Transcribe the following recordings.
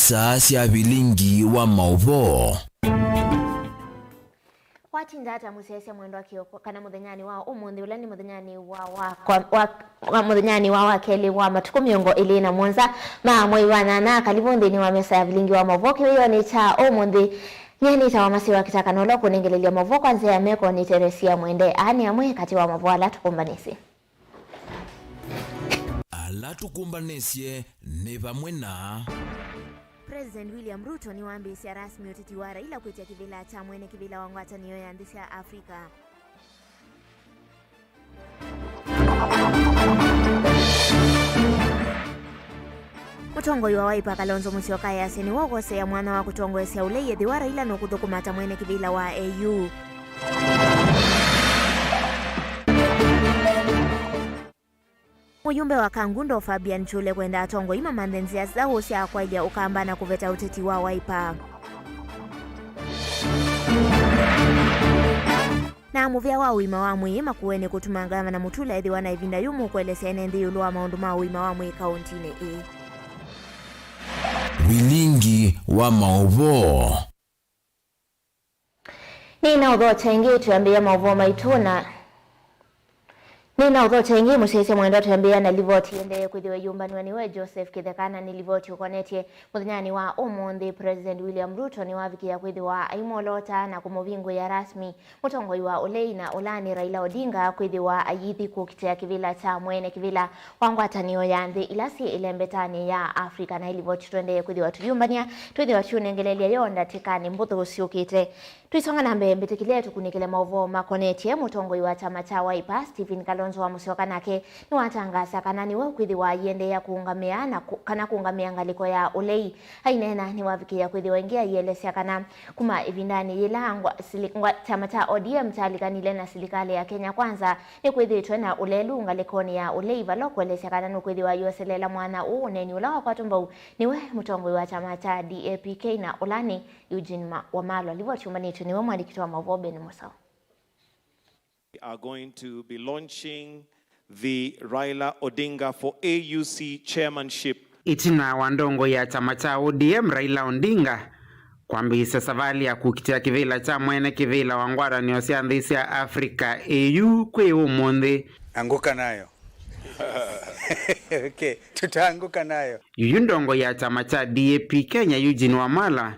saa cia bilingi wa mauvo Watindata musese mwendo akioko kana muthenyani wa umuthi ulani muthenyani wa muthenyani wa wakeli wa matuko miongo ili na mwanza ma mwei wa nana kalibundi ni wa mesa ya bilingi wa mavoki hiyo ni cha umuthi nyeni ta wa masiwa kitaka nolo kunengelelia mavoko anze ya meko ni Teresia Mwende ani amwe kati wa mavo ala tukumbanisi ala tukumbanesie ne bamwe na President William Ruto ni waambisia rasmi utiti wa Raila kuitia kivila cha mwene kivila wangwata niyo ya ndisi ya Afrika. Mutongo wa Wiper Kalonzo Musyoka yaseni wogose ya mwana wa kutongoesya ule yethi wa Raila no kuthukumata mwene kivila wa AU. Mujumbe wa Kangundo Fabian Chule kwenda atongo ima mandenzia za hosia kwa ilia ukamba na kuveta uteti wa Wiper. Na muvya wa uima wa mwi makuweni kutumangama na mutula ethi wana ivinda yumu kuelesea enendi yulu wa maundu ma uima wa mwi kauntine bilingi wa mauvo Nina udho chengi tuambia mauvo maituna Nina udho chengi musese mwendo tuambia na livoti ende kuthiwe yumbani waniwe Joseph Kithekana ni livoti ukonetie muthanyani wa umuthi President William Ruto ni wavikia kuthiwa aimolota na kumuvingu ya rasmi mutongoi wa ulei na ulani Raila Odinga kuthiwa ayithi kukitea kivila cha mwene kivila wangwatanio ya nthi ilasi ilembetani ya Afrika na ilivoti tuende kuthiwa tuyumbania tuthiwa tunengelelia yonda tikani mbuthu usiukite tuisonga nambe mbitikile tukunikile mauvo makonetie mutongoi wa chama cha Wiper Stephen Kalonzo wa Musyoka nake ni watangasa kana ni kwithiwa yende ya kuungamia na kana kuungamia ngaliko ya ulei hainena ni wavikia kwithiwa ingia yelesya kana kuma ivindani yilangwa silikwa chama cha ODM chalikanile na serikali ya Kenya kwanza ni kwithitwe na ulelu ngalikoni ya ulei valo kuelesya kana ni kwithiwa yoselela mwana neni ulawa kwa tumbo niwe mutongoi wa chama cha DAPK na ulani Eugene Wamalwa livyochumbanitu niwe mwandikitwa mavobe ni Musau. We are going to be launching the Raila Odinga for AUC chairmanship. Itina wandongo ya chama cha ODM Raila Odinga kwambisa savali ya kukitia kivila cha mwene kivila wangwara ni osia ndisi ya Afrika AU kwe umundi. Anguka nayo. Okay, tutaanguka nayo. Yundongo ya chama cha DAP Kenya Eugene Wamalwa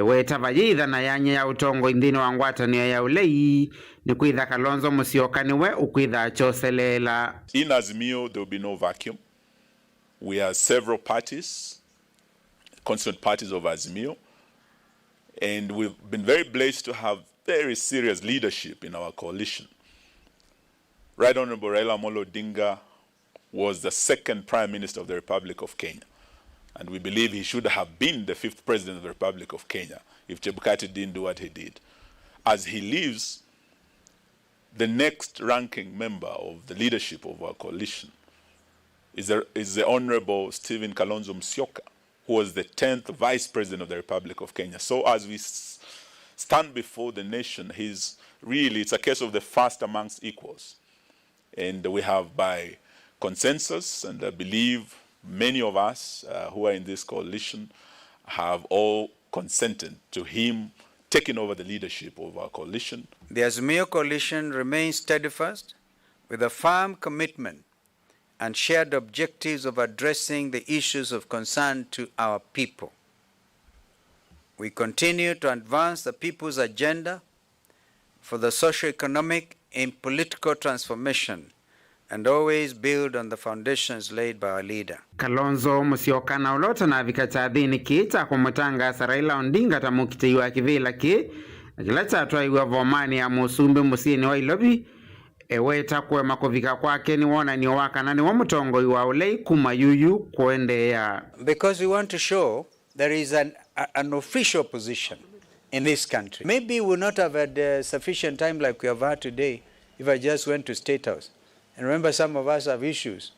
weta vajidha na yanye ya utongo indini wangwata ni ya ulei ni kuitha Kalonzo Musyoka niwe ukuitha choselela. In Azimio, there will be no vacuum. We have several parties, constituent parties of Azimio, and we've been very blessed to have very serious leadership in our coalition. Right Honorable Raila Amolo Odinga was the second Prime Minister of the Republic of Kenya. And we believe he should have been the 5th President of the Republic of Kenya if Chebukati didn't do what he did. As he leaves, the next ranking member of the leadership of our coalition is the Honorable Stephen Kalonzo Musyoka, who was the 10th Vice President of the Republic of Kenya. So as we stand before the nation, it's a case of the first amongst equals. And we have by consensus, and I believe many of us who are in this coalition have all consented to him taking over the leadership of our coalition. The Azimio coalition remains steadfast with a firm commitment and shared objectives of addressing the issues of concern to our people. We continue to advance the people's agenda for the socio-economic and political transformation and always build on the foundations laid by our leader. Kalonzo Musyoka na ulota na vikachadhini kita kumutanga Raila Odinga tamukite iwa kivila ki akilacha atwa iwa vomani ya musumbi musini wa ilobi weta kwe makovika kwake ni wona ni waka na ni wamutongo iwa ulei kuma yuyu kuende ya. Because we want to show there is an official position in this country. Maybe we would not have had sufficient time like we have had today if I just went to State House. And remember, some of us have issues.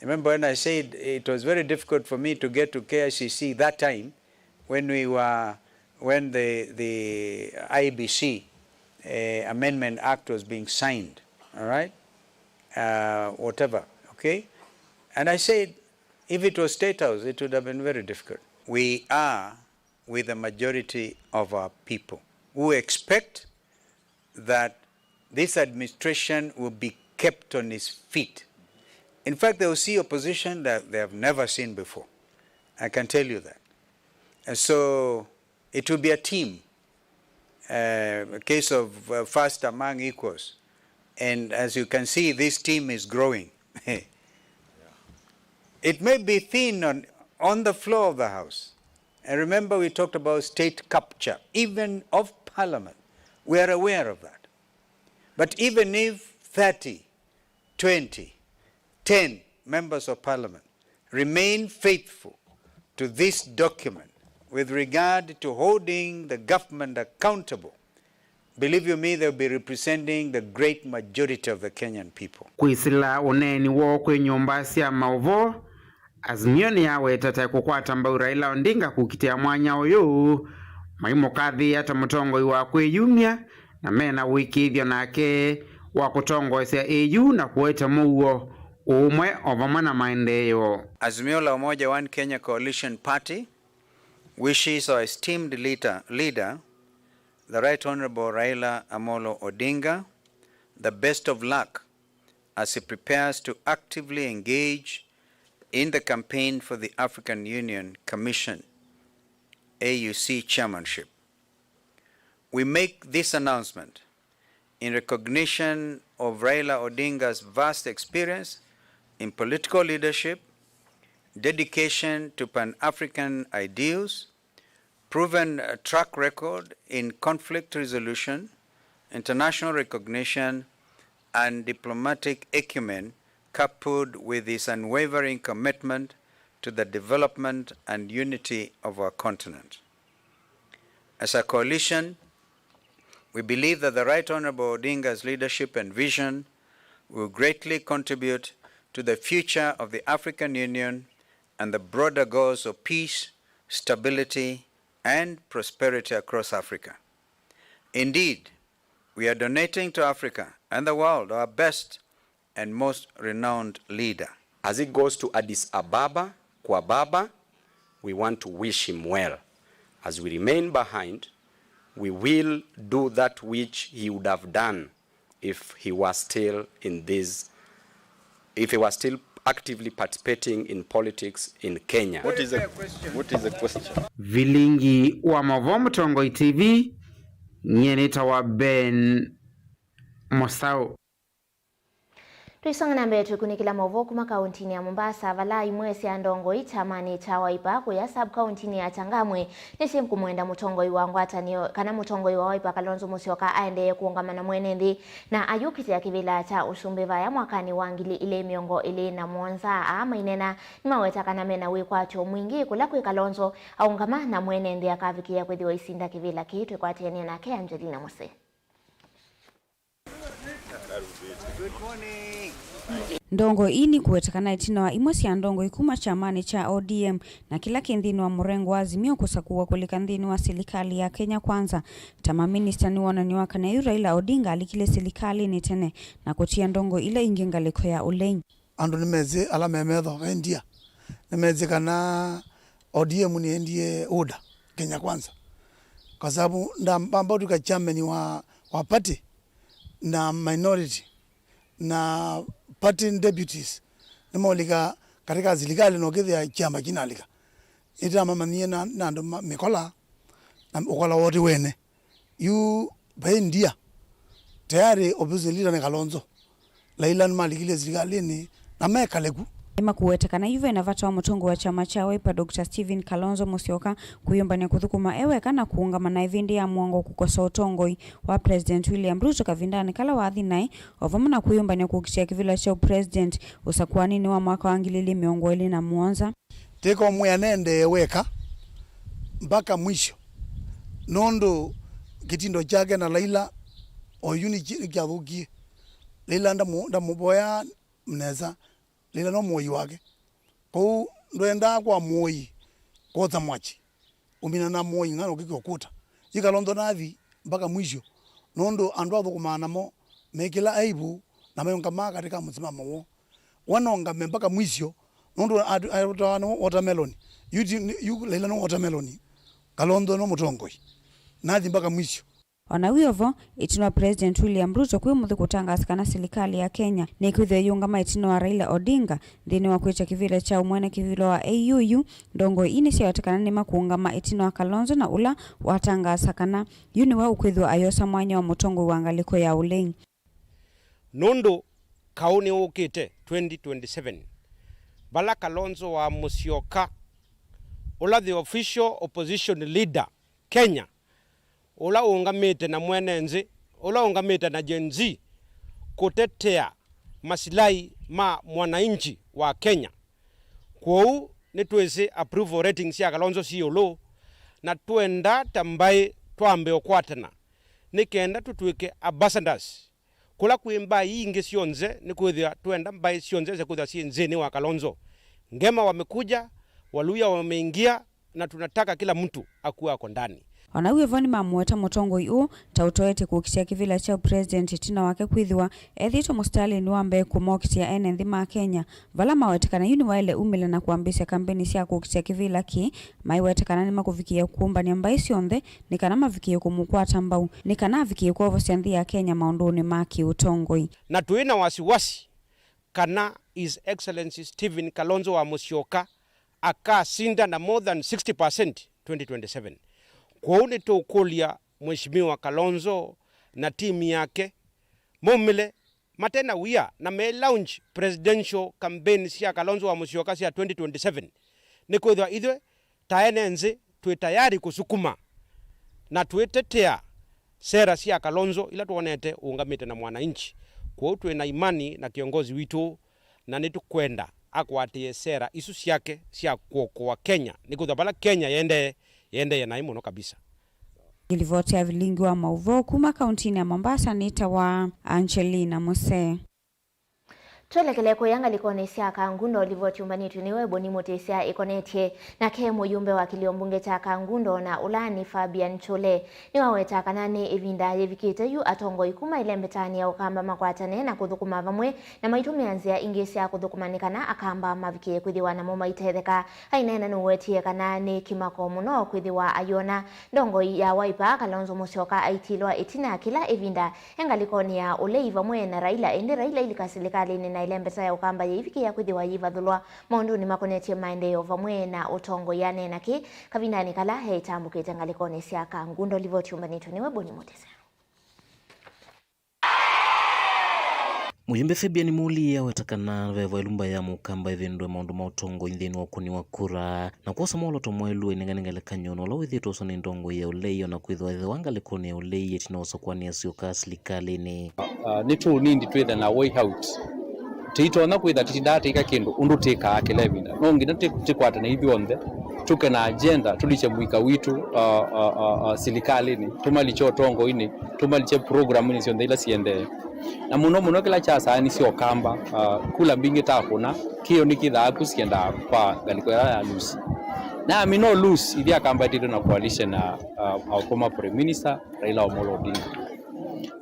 Remember when I said it was very difficult for me to get to KICC that time when the IBC Amendment Act was being signed, all right? Whatever, okay? And I said, if it was State House, it would have been very difficult. we are with the majority of our people who expect that this administration will be kept on its feet. In fact, they will see opposition that they have never seen before. I can tell you that. And so it will be a team, a case of first among equals. And as you can see, this team is growing. It may be thin on the floor of the House. And remember, we talked about state capture, even of Parliament. We are aware of that. But even if 30, 20, 10 members of Parliament remain faithful to this document with regard to holding the government accountable, believe you me, they'll be representing the great majority of the Kenyan people. Kwisila uneni wo kwe nyumba cia mauvo Azimio ni yawe tata kukwata mbau Raila Odinga kukitia mwanya uyu maimo kadhi hata mutongo iwa kwe yumia na mena wiki hivyo nake wa kutongo isia AU na kuweta muo umwe ovamana maendeleo. Azimio la Umoja One Kenya Coalition Party wishes our esteemed leader, the Right Honorable Raila Amolo Odinga, the best of luck as he prepares to actively engage in the campaign for the African Union Commission AUC chairmanship. We make this announcement in recognition of Raila Odinga's vast experience in political leadership, dedication to Pan-African ideals, proven track record in conflict resolution, international recognition, and diplomatic acumen, coupled with his unwavering commitment to the development and unity of our continent. As a coalition, we believe that the Right Honorable Odinga's leadership and vision will greatly contribute to the future of the African Union and the broader goals of peace, stability, and prosperity across Africa. Indeed, we are donating to Africa and the world our best and most renowned leader. As he goes to Addis Ababa, kwa baba, we want to wish him well. As we remain behind, we will do that which he would have done if he was still actively participating in politics in Kenya. What is the question? Vilingi wa Mavomo Tongoi TV, nyenita wa Ben Mosau. Tuisonga na mbele tukunikila movo kuma kauntini ya Mombasa vala imwesi ya Ndongoi chamani cha Waipa kuya sub kauntini ya Changamwe nisi mkumwenda Mutongoi wa Ngwata kana Mutongoi wa Waipa Kalonzo Musyoka aende kuongamana mwenendi na ayukiti ya kivila cha Usumbeva ya mwakani wangili ile miongo ile na Mwanza ama inena nimaweta kana mena wikwacho mwingi kula kwe Kalonzo aungamana mwenendi akavikia kwethiwa isinda kivila kitu kwa tiania na ke Angelina Mose. Good morning. Ndongo ini kuwetakana itina wa imosi ya Ndongo ikuma chamani cha ODM na kila kendhini wa murengo wa Azimio kusakuwa kulika ndhini wa serikali ya Kenya Kwanza. Tama minister ni wananiwa kana yu Raila Odinga alikile serikali ni tene na kutia Ndongo ile ingengaliko ya ulenyi. Ando nimeze ala memedho India. Nimeze kana ODM ni endie oda Kenya Kwanza. Kwa sababu ndambao tuka chamani wa party na minority na party deputies nimolika katika serikali no kethia chama kinalika ita mama nie na ndo mikola na ukola wote wene yu baindia tayari opposition leader ni Kalonzo Raila malikile serikali ni na mekaleku Ema kuwetakana hivyo inavata wa mutongo wa chama cha Wiper Dr. Stephen Kalonzo Musyoka kuyombania kuthukuma eweka na kuungama ivindi ya mwongo kukosa utongoi wa President William Ruto kavindani kala wathi nae ovamuna kuyombania kukitia kivila cha President usakuani ni wa mwaka wa ngilili miongo ili na Mwanza. Teko mwenende weka mpaka mwisho nondo kitindo chake na Raila oyuni kiathukie Raila ndamuboya mneza Raila no moyi wake ko ndenda kwa moyi ko tamwachi umina na moyi ngano kikokuta Kalonzo nathi mpaka mwisho nondo andu athukumana mo mekila aibu na mayonga maka katika msimamo wo wanonga mpaka mwisho nondo ayotano watermelon yu Raila no watermelon Kalonzo no mutongoi nathi mpaka mwisho. Ona wiyovo itino President William Ruto kwi muthi kutangasikana serikali ya Kenya ni kwithwe yungama itino wa Raila Odinga thini wa kwicha kivile cha umwene kivilo wa AUU ndongo ini siyatekana ni makuungama itino wa Kalonzo na ula watangasakana yuniwe ukwithwa ayosa mwanya wa mutongo wa ngaliko ya ulei. Nundu kauni ukite 2027 bala Kalonzo wa Musyoka ula the official opposition leader Kenya ula ungamite na mwenenzi ula ungamite na Gen Z kutetea masilai ma mwananchi wa Kenya. Kwou nitwese approval ratings ya Kalonzo siolo na tuenda tambaye twambe okwatana nikenda tutwike ambassadors kula kuimba inge sionze nikwithia tuenda mbai sionze ze kuthia sienzeni wa Kalonzo. Ngema wamekuja, Waluya wameingia na tunataka kila mtu akuwe ako ndani. Ona wiyovo ni mamueta mutongo yu tautoete kukisia kivila cha President tina wake kwithiwa ethito mustali ni wambe kumokitia ene nthima Kenya vala mawetekana yuni waile umile na kuambisia kampeni sia kukisia kivila ki maiwetekana ni makuvikia kuumba ni ambai sionthe ni kana mavikia kumukwata mbau ni kana avikia kuovo sianthi ya Kenya maunduni maki utongoi. Na tuina wasiwasi kana His Excellency Stephen Kalonzo wa Musyoka akasinda na more than 60% 2027. Kwauni tukulia Mheshimiwa Kalonzo na timu yake mumile matena wia na me launch presidential campaign sia Kalonzo wa Musyoka sia 2027. Nikwithwa ithwe taenenzi tuwe tayari kusukuma na tuetetea sera sia Kalonzo ila tuonete ungamite na mwananchi. Kwou tuwe na imani na kiongozi witu na nitukwenda akwatie sera isu siake sia kuokoa Kenya. Nikwithwa bala Kenya yende yanaimuno kabisa. Ilivotea vilingi wa mauvo kuma kauntini ya Mombasa nita wa Angelina Mose. Twelekele kuyanga likonesia Kangundo livotiumbani tuniwe boni motesia ikonetie na ke muyumbe wa kiliombunge cha Kangundo na ulani Fabian Chole ni waweta kanane evinda yevikite yu atongo ikuma ilembetani ya ukamba makwatane na kuthukuma vamwe na maitumianzia ingesi kuthukumanikana akamba mavikie kwithiwa na moma itetheka hainena nuwetie kanane kimako muno kwithiwa ayona ndongo ya Wiper Kalonzo Musyoka aitilwa itina kila evinda engalikoni ya ulei vamwe na Raila ende Raila ilikasilikali na ilembeta ya ukamba yivikia kwithiwa yivathulwa maundu ni makonetie maendeleo vamwe na utongo yane naki kavindani kala heitambukite ngalikoni sia Kangundo livotiumbani tuniwe boni motesa. Muyumbe Fabian Muli wetakana vevo ilumba ya mukamba evendwe maundu mautongo inthini wakuni wa kura na kuosa mauloto mwelu inenganengale kanyono la withito soni ndongo ya uleyo na kwithwa ithe wangalikoni ya uleyo etinosa kwani ya sioka silikalini. Nitu nindi twithe na way out tito na kwitha titidate ika kindu undu tika akelevinda no ngina tikwata na hivi onthe tuke na agenda tuliche mwika witu silikalini tumalicho tongo ini tumaliche programu ni sionde ila siende na muno kila chasa ni sio kamba kula mbingi takuna kio nikitha kusienda kwa galiko ya lusi na mino lusi ili akamba tito na coalition na our former prime minister Raila Amolo Odinga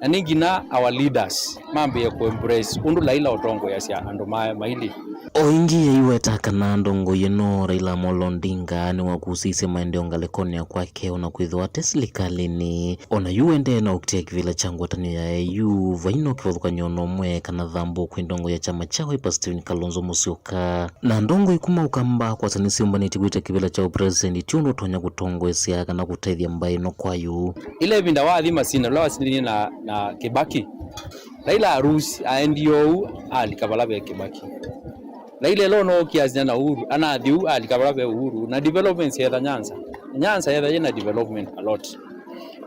na ningina our leaders mambe ya kuembrace undu Raila Odongo yasia ando maili oingi yiweta kana ndongo yeno Raila Amolo Odinga ni wakusise maendeleo ngalekoni ya kwake ona kwithwa teslikalini ona yuende na ukitia kivila changu tani ya AU vaino kivothuka nyono mwe kana dhambo kwindongo ya chama cha Wiper Stephen Kalonzo Musyoka na ndongo ikuma ukamba kwa tanisi umbaniti kuita kivila cha president tiundo tonya kutongo esia kana kutethia mbai no kwayu ile vinda wathima sina lawa sini na Kibaki Raila arusi aendio alikavala be Kibaki Raila lono kiasi na Uhuru anathiu alikavala be Uhuru na development ya Nyanza ya na development a lot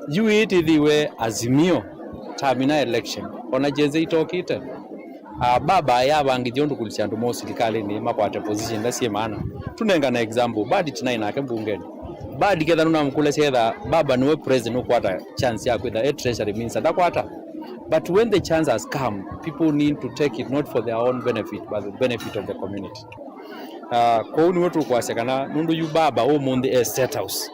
you it thiwe Azimio termina election ona jeze itokite baba ya bangi jondu kulisha ndu mo serikali ni makwate position da sie maana tunenga na example badi tina na kembungeni badi ketha nuna mkule setha baba niwe president ukwata chance ya kwitha treasury minister dakwata but when the chance has come people need to take it not for their own benefit but the benefit of the community kwa ni wetu kwa sekana nundu yu baba o mundi state house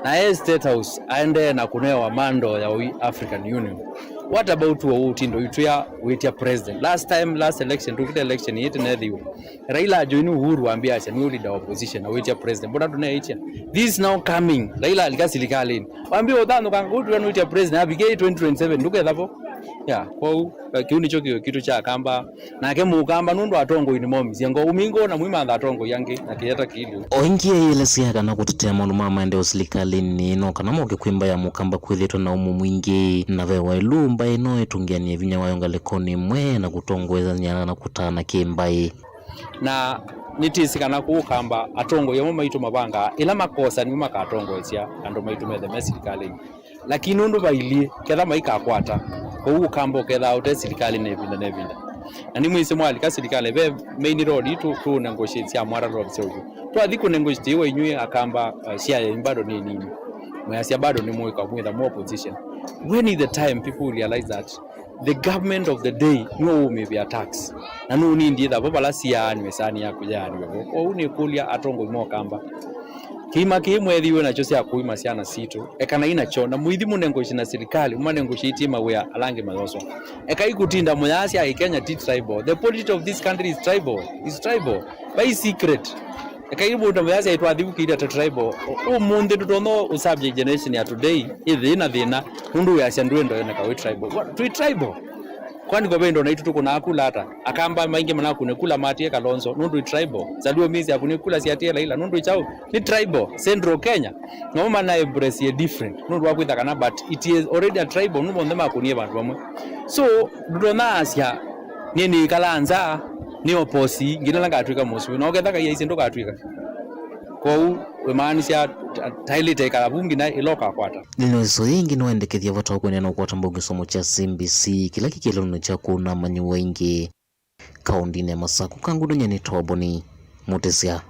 na state house aende na kunewa mando ya African Union what about utindo itwa wetia president last election tukita election yete nethiwa Raila join Uhuru ambia acha ni leader opposition na wetia president mbona tunaitia this now coming Raila alikasilikali waambia udhano kanga utu wetia president abigei 2027 ndukethapo ya kwa kiuni chokio kitu cha kamba na ke mukamba nundu atongo ini momi ngo umingo na mwima tha atongo yangi na kiyeta kili oingie ile siaga na kutetea maluma maendeleo serikalini no kana moke kwimba ya mukamba kwithitwa na umu mwingi na vewa ilumba ino itungianie vinya wayo ngalekoni mwe na kutongweza nyana na kutana kimbai na nitisikana kukamba atongo yamo maitu mabanga ila makosa ni makatongo esia ando maitu methe serikalini lakini nundu bailie ketha maika kwata ko kambo ketha ute serikali nevinda na ni mwisi mwali ka serikali be main road tu negotiate ya mwara road so twathi ku negotiate iwe inywe akamba share bado ni nini mwasia bado ni mweka mwitha more position when is the time people realize that the government of the day no may be attacks na no ni nditha baba sia ni mesani ya kujani ko uni kulia atongo mo kamba kima kimwethiwe nacho cia kuima ciana citu ekana inacho na muithi munengoci na serikali umanengoci tima wea alange mayoso eka ikutinda muyasi ya Kenya ti tribal the politics of this country is tribal by secret eka ibuta muyasi ya itwathiukira ta tribal umundi tutono usubject generation ya today thina nundu ya cia ndwendo na ka tribal kwani kwa bendo na itu tuko na akula hata akamba maingi manaku ne kula matie Kalonzo nundu tribal zaluo mizi akune kula siatie Raila nundu chao ni tribal Central Kenya no mana embrace a different nundu wakwitha kana but it is already a tribal nundu ndema akunie bantu bamwe so ndona asia nini kalanza ni oposi ngina langa atwika musu no getha kai isi ndoka atwika ko wemanisha taili teka bungi na iloka kwata nino so yingi no endekethia vota ko neno kwata mbogi somo cha CBC kila kikelo no cha kuna manyu wengi kaundi ne Masaku kangudo nyane toboni mutesia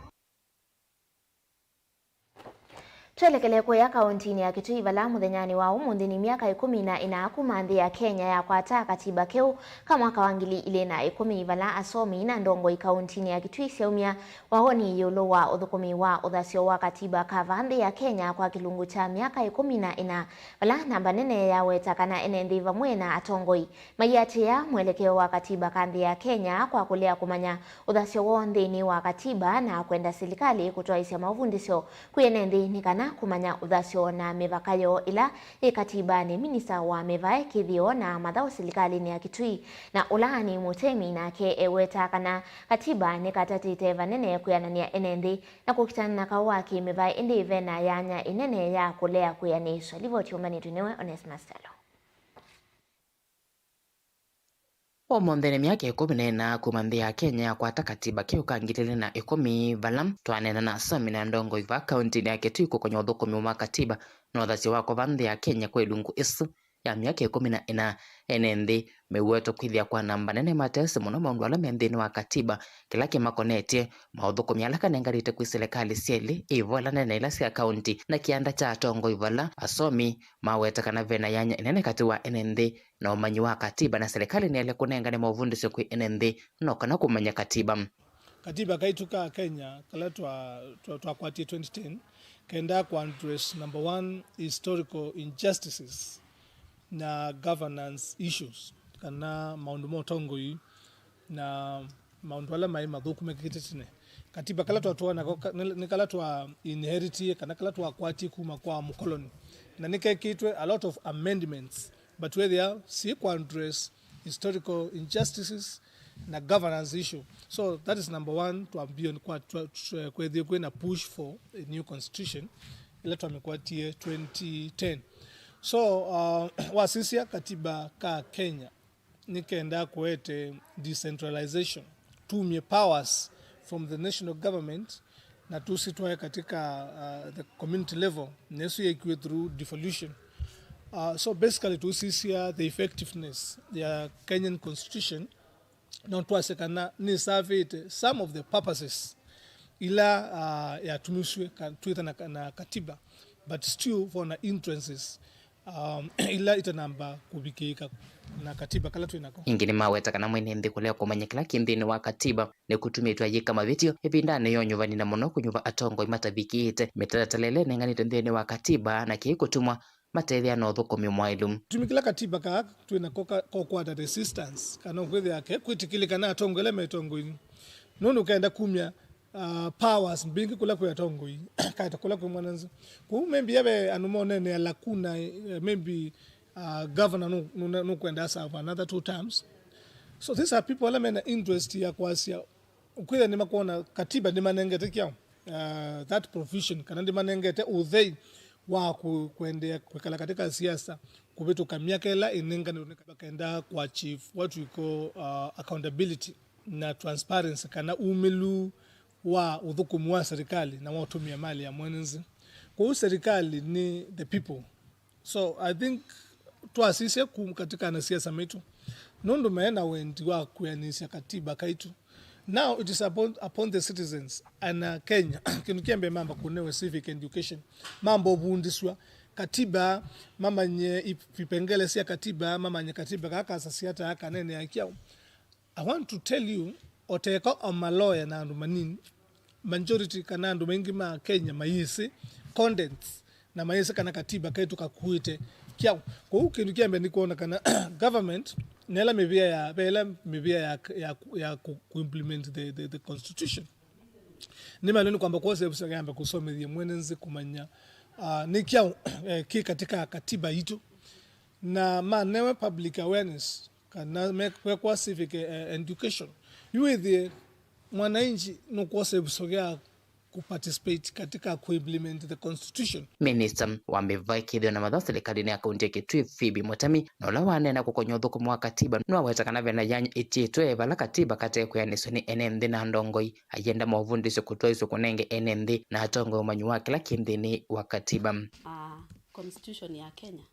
Twelekele kwa kaunti ya Kitui vala muthenyani wa umuthi ni miaka 14 kumanthi ya Kenya ya kwata katiba keu kama mwaka wa 2010 vala asomi na ndongo kaunti ya Kitui ciaumia wahoni yolo wa uthukumi wa uthasio wa katiba kavanthi ya Kenya kwa kilungu cha miaka 14 vala namba nene ya weta kana enendi vamwe na atongoi mayatia mwelekeo wa katiba kanthi ya Kenya kwa kulea kumanya uthasio wonthini wa katiba na kwenda serikali kutoa isia mavundisho kuyenendi ni kana kumanya uthasio na mivakayo ila katiba ni minista wa mivae kithio na mathao serikali ya Kitui na ulani mutemi na ke eweta kana katiba ni katatite vanene kuyanania enendi na kukitana na kawaki mivae indi vena yanya inene ya kulea kuyanisha livoti umani tunewe Onesmus Stelo Omonthene miaka 14 kumanthi ya Kenya kwata katiba keu kangitele na 10 valam twanena na sami na ndongo iva kaunti ya Kitui kukonya uthukumi wa katiba na uthasio wa vanthi ya Kenya kwa ilungu isu ya miaka 14 enendi meuweto kwithia kwa namba nene matese muno maundu ala menthini wa katiba kila kimakonetie mauthukumi ala kanengarite kwi serikali cieli ivola nene ila cia kaunti na kianda cha atongo ivola asomi maweta kana vena yanya inene kati wa enendi na umanyi wa katiba na serikali niele kunengane mauvundisyo kwi enendi no kana kumanya katiba kaituka Kenya kala twakwatie 2010 kenda kwa address number 1 historical injustices na governance issues kana maundu motongoi na maundu ala mai mathuku mekititine katiba kala twatwana ni kala twa inherit kana kala twakwati kuma kwa mkoloni na nikekitwe a lot of amendments but where they are see kwa address historical injustices na governance issue. So that is number 1 to ambion kwa they're going to push for a new constitution ila twamekwatie 2010. So wasisia katiba ka Kenya nikenda kuete decentralization tumie powers from the national government na tusitwae katika the community level nesu yekiwe through devolution. So basically tusisia the effectiveness ya Kenyan constitution na tuasekana ni serve some of the purposes ila ya tumiswe tuita na katiba but still for na entrances ila itanamba kubikika na katiba kala twinako ingini maweta kana mwene ndi kulea kumanya kila kinthini wa katiba ni kutumitwa yika mavitio ipindane yo nyuvani na muno kunyuva atongo imatabikite metatalele nenganite nthini wa katiba na kiikutumwa matethia no thukumi mwailu tumikila katiba ka twina kokwata resistance kana kwethe yake kwitikilika na tongole metongoi nono kaenda kumya powers mbingi kula kwa tongoi kaita kula kwa mwananzi ku maybe yabe anumone ne lakuna maybe governor no kwenda serve another 2 terms. So these are people wala interest ya kwasia kwethe ni makona katiba ni manengete kyao that provision kana ndi manengete uthei wa kuendea kwekala katika siasa kubetuka miakela inenga nikaenda kwa chief what we call accountability na transparency kana umilu wa udhukumu wa serikali na watumia mali ya mwenzi kwa serikali ni the people. So I think tuasise katika na siasa metu nondo maana wendi wa kuyanisha katiba kaitu. Now it is upon the citizens and Kenya kinukiambe mamba kunewe civic education mambo bundiswa katiba mama nye vipengele sia katiba mama nye katiba kaka sasiata haka nene yakiao. I want to tell you oteko omaloya na andu manini majority kana andu mengi ma Kenya mayisi contents na mayisi kana katiba kaitu kakuite kiao kwa kinukiambe ni kuona kana government nela mebia ya kuimplement the constitution ni maloni kwamba kwa sababu sagamba kusomea mwenenzi kumanya nikia katika katiba hitu na manewe public awareness kana kwa civic education yuwe mwananchi no kwa sababu sogea kuparticipate katika kuimplement the constitution. Minister wa mivakithio na matho serikali ya kaunti ya Kitui Phoebe Mutami no la wanena kukonya thukumu wa katiba no wetakana vena yanya ititwe vala katiba kate kuyaniswa ni NMD na ndongoi ayenda mavundisho kutoiso kunenge NMD na atongo umanyu wa kila kindini wa katiba. Constitution ya Kenya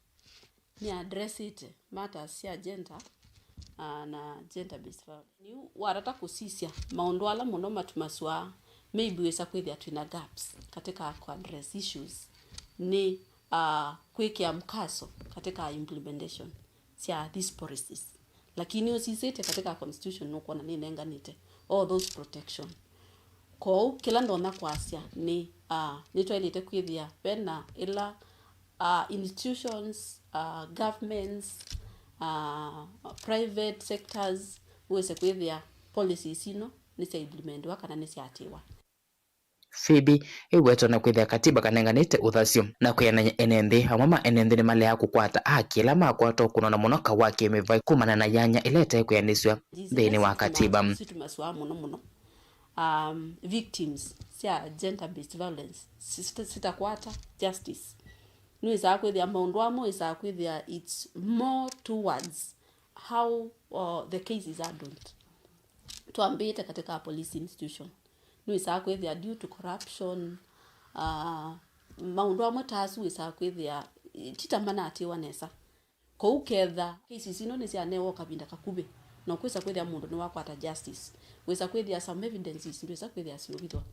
ni address it matters ya gender na gender based violence ni warata kusisia maondo ala muno matumaswa maybe wesa kwethia twina gaps katika address issues ni kuwekea mkaso katika implementation sia these policies lakini usisete katika constitution no kuona ninenganite all those protection ko kila ndona kwasia ni toilete kwethia bena ila institutions governments private sectors wesa kwethia policies ino ni se implement wakana ni siatiwa. Phoebe iweto na kwithia katiba kanenganite uthasio na kuyananya NMD hamama NMD ni mali ya kukwata akila makwato kunona munoka wake mevai kumana na yanya ilete kuyaniswa thini wa katiba. Situmaswa muno victims sia gender based violence sitakwata justice no isa kwithia maundu amo isa kwithia it's more towards how the cases are done tuambite katika police institution no isa kwethia due to corruption maundu amwe tasu isa kwethia titamana atiwa nesa ko uketha cases ino ni cia newo kabinda kakube no kwisa kwethia mundu ni wakwata justice wisa kwethia some evidences ndio isa kwethia sinobithwa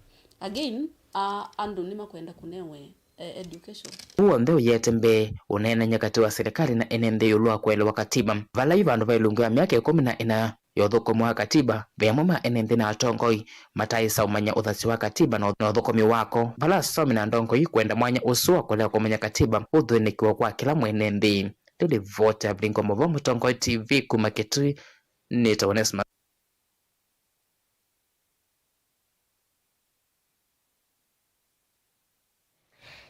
again andu ni makwenda kunewe education uonde uyetembe unena nyakati wa serikali na NMD yulwa kuelewa katiba vala ivandu vailungia miaka 14 yothukumu wa katiba vemama NMD na atongoi mataisa umanya uthasi wa katiba na uthukumi wako vala somi na ndongoi kwenda mwanya usua kulea kumanya katiba uthunikiwa kwa kila mwenende lili vote ablingo mavo Mutongoi TV kuma Kitui nita Onesma.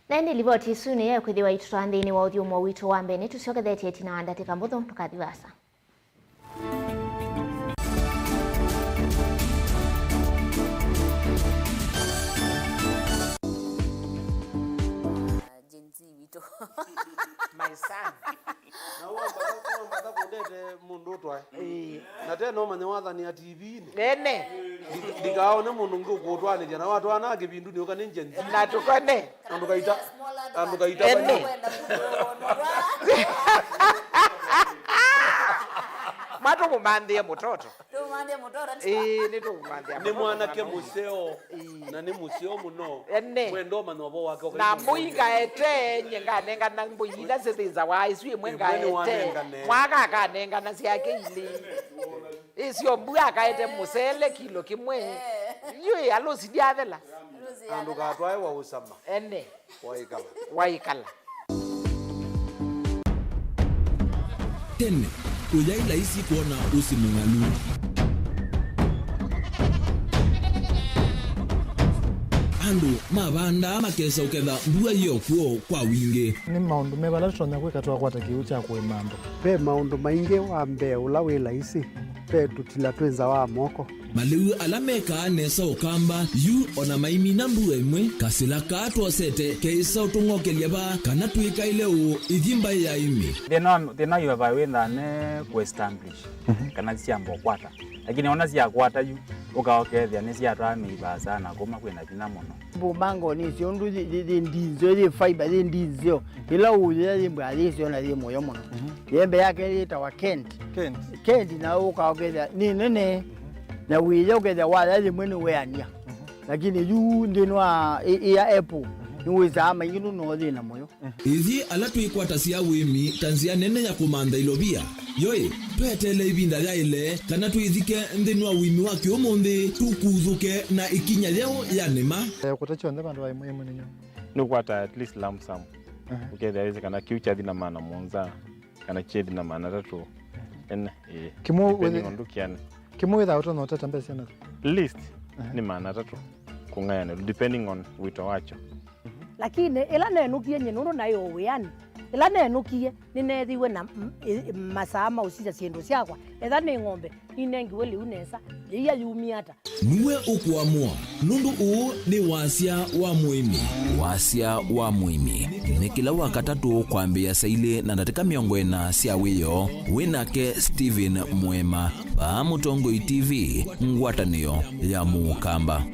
Nende livoti suni ya kwithiwa itutandini wa uthiumo witu wa mbene tusiokethetie tina wandatika mbuthu tukathivasa. My son. Na wamba kudete mundu twa. Na tena umanya wathani ya TV ni. Nene. Ndikaone mundu ngukutwanithia na watu ana kibindu ni ukanenje. Na tukone. Andukaita. Nene. Mato kumandie mtoto. Tumandie mtoto. Ni tumandie. Ni mwanake museo. Na ni museo muno. Mwendo manobo wake. Na muiga ete nyenga nenga na mbuila zetiza waiswi mwenga ete. Mwaka kanenga na siake ili. Isio mbua kaete musele kilo kimwe. Yui alosi diavela. Anduka atwae wa usama. Waikala. tene uyaila isi kuona usimungalu. Andu mabanda makesa uketha mbua iyo kuo kwa wingi. Ni maundu mebala tutonya kwika twakwata kiu cha kwimando. Pe maundu maingi wambe ula wila isi. Pe tutila twenza wa moko. Maliu alameka nesa ukamba yu ona maimi na mbua imwe kasila kato sete keisa utungokelia ba kana tuika ile u igimba ya imi. Thina yu aba wenda ne ku-establish kana siambo kwata. Lakini ona sia kwata yu ukaokethia ni sia twa miba sana kuma kwina thina muno. Bubango ni cio ndu ndinzo ni fiber ni ndinzo ila uye ni mbali cio na imo yo muno. Yembe yake ita wa Kent na ukaokethia ni nene na wiye ukethia wala ni mwene weania. Lakini yu ndinwa ya Apple niweza maingi no thina moyo. Ithi ala tuikwata cia wimi tanzia nene ya kumanda ilobia. Yoi, twetele ibinda ya ile kana tuithike ndinwa wimi wake umundi tukuthuke na ikinya leo ya nema. Kutacho nda bandu baimwe munenyo. Nukwata at least lump sum. Ukethia weze kana kiucha thina mana monza kana chedi na mana tatu. En kimu ndukiane. Kimu without no tata mbese na. List ni mana tatu. Kungayana depending on wito wacho. Lakini ila nenukie nyenuru nayo weani ila nenukie ninethiwe na masama usija ciendu ciakwa etha ni ng'ombe inengiwe liu nesa iya yumiata niwe ukuamua nundu uu ni wasia wa muimi. Wasia wa muimi ni kila wakatatu kwambia saile na ndatika miongo ena sia wiyo winake Steven Mwema pa Mutongoi TV ngwatanio ya Mukamba.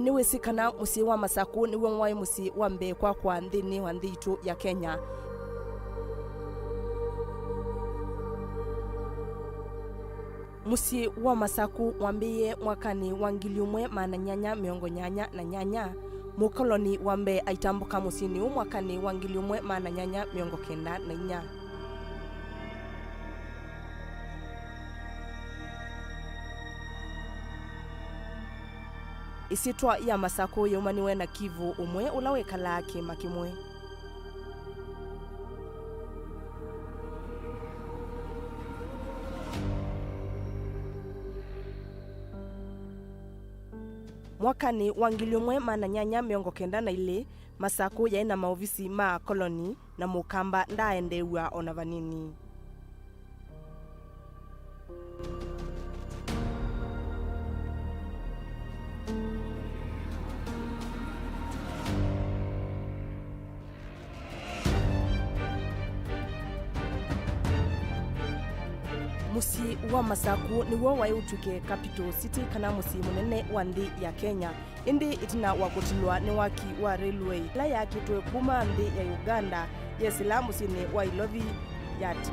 Niwe sikana musi wa Masaku niwe ngwai musi wa mbekwa kwa nthini wa nthitu ya Kenya. Musi wa Masaku wambiye mwakani wa 1888 mukoloni wambe aitambuka musini mwakani wa 1894. Isitwa ya Masaku yumaniwe na Kivu umwe ulawekala kima kimwe. Mwakani wa 1892 Masaku yaina maofisi ma koloni na Mukamba ndaendewa ona vanini. Musi wa Masaku ni wo wae utuke capital city kana musi munene wa nthi ya Kenya. Indi itina wakutilwa ni waki wa railway la yakitwe kuma nthi ya Uganda yesila musini wa Ilovi yati.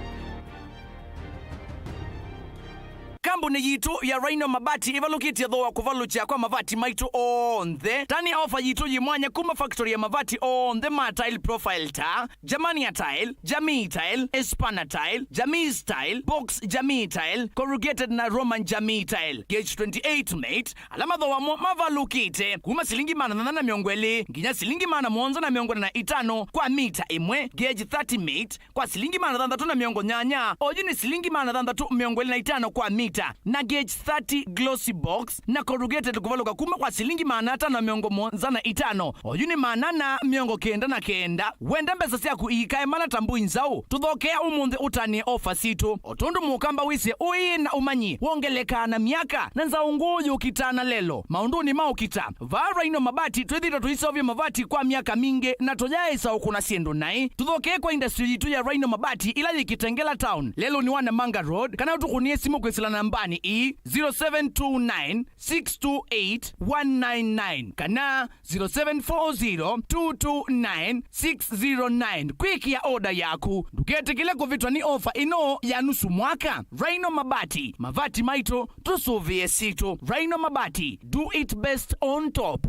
Kambuni yitu ya Rhino Mabati ivalukitie thoa kuvalucha kwa mavati maitu onthe. Tani offer yitu yimwanya kuma factory ya mavati onthe ma tile profile ta, Jamania tile, Jamii tile, Espana tile, Jamii style, Box Jamii tile, corrugated na Roman Jamii tile. Gauge 28 mate, alama thoa mavalukite kuma silingi mana na miongweli, nginya silingi mana mwonza na miongweli na itano kwa mita imwe. Gauge 30 mate, kwa silingi mana dhanda tu na miongo nyanya, ojuni silingi mana dhanda tu miongweli na itano kwa mita. Na gauge 30 glossy box na corrugated kuvaluka kuma kwa silingi manata na miongo monza na itano oyuni manana miongo kenda na kenda. Wenda mbesa siaku ikae mana tambu inzao tuthokea umunthi utani ofa situ otundu Mukamba wise ui na umanyi wongeleka na miaka na nza unguyu ukitana lelo maunduni maukita va Rhino Mabati twithira tuisovya mavati kwa miaka mingi na tojaisa ukuna siendu nai tuthokea kwa industry yitu ya Rhino Mabati ila yikitengela town lelo ni wana Manga Road kana utukunie simu kwisila nambani 0729628199 kana 0740229609 kwiki ya oda yaku ndukete kile kuvitwa ni ofa ino ya nusu mwaka. Rhino Mabati mavati maito tusuvie situ. Rhino Mabati, do it best on top.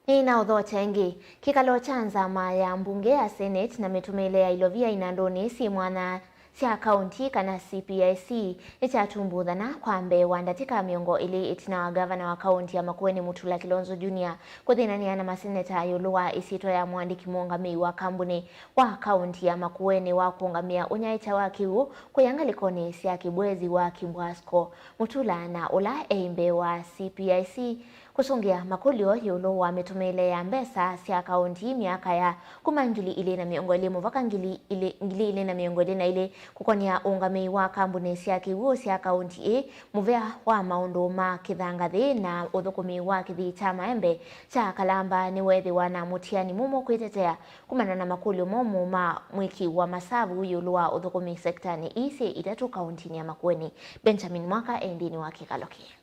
Ina udhote ingi kikalo chanza ya mbunge ya Senate na metumele ya ilovia inandoni si mwana sia county kana CPIC echatumbudhana kwambe wandatika miongo ili itina wa governor wa county ya Makueni Mutula Kilonzo Junior kuthinania na maseneta yuluwa isito ya mwandiki muungami wa kambuni wa county ya Makueni wa kuungamia unyaita wa kiwu kuyangalikoni sia kibwezi wa Kibwasko Mutula na ula eimbe wa CPIC kusungia makulio yulu wa metumele ya mbesa sia kaunti miaka ya kumangili ile na miongo ile muvaka ngili ile na miongo ile na ile kukonia ungami wa kambuni sia kiwu sia kaunti muvea wa maundu ma kithangathi na uthukumi wa kithi cha maembe cha Kalamba ni wethi wana mutiani mumo kwitetea kumana na makulio momo ma mwiki wa masavu yulu wa uthukumi sektani isi itatu kaunti ya Makueni. Benjamin Mwaka endini wa Kikaloki.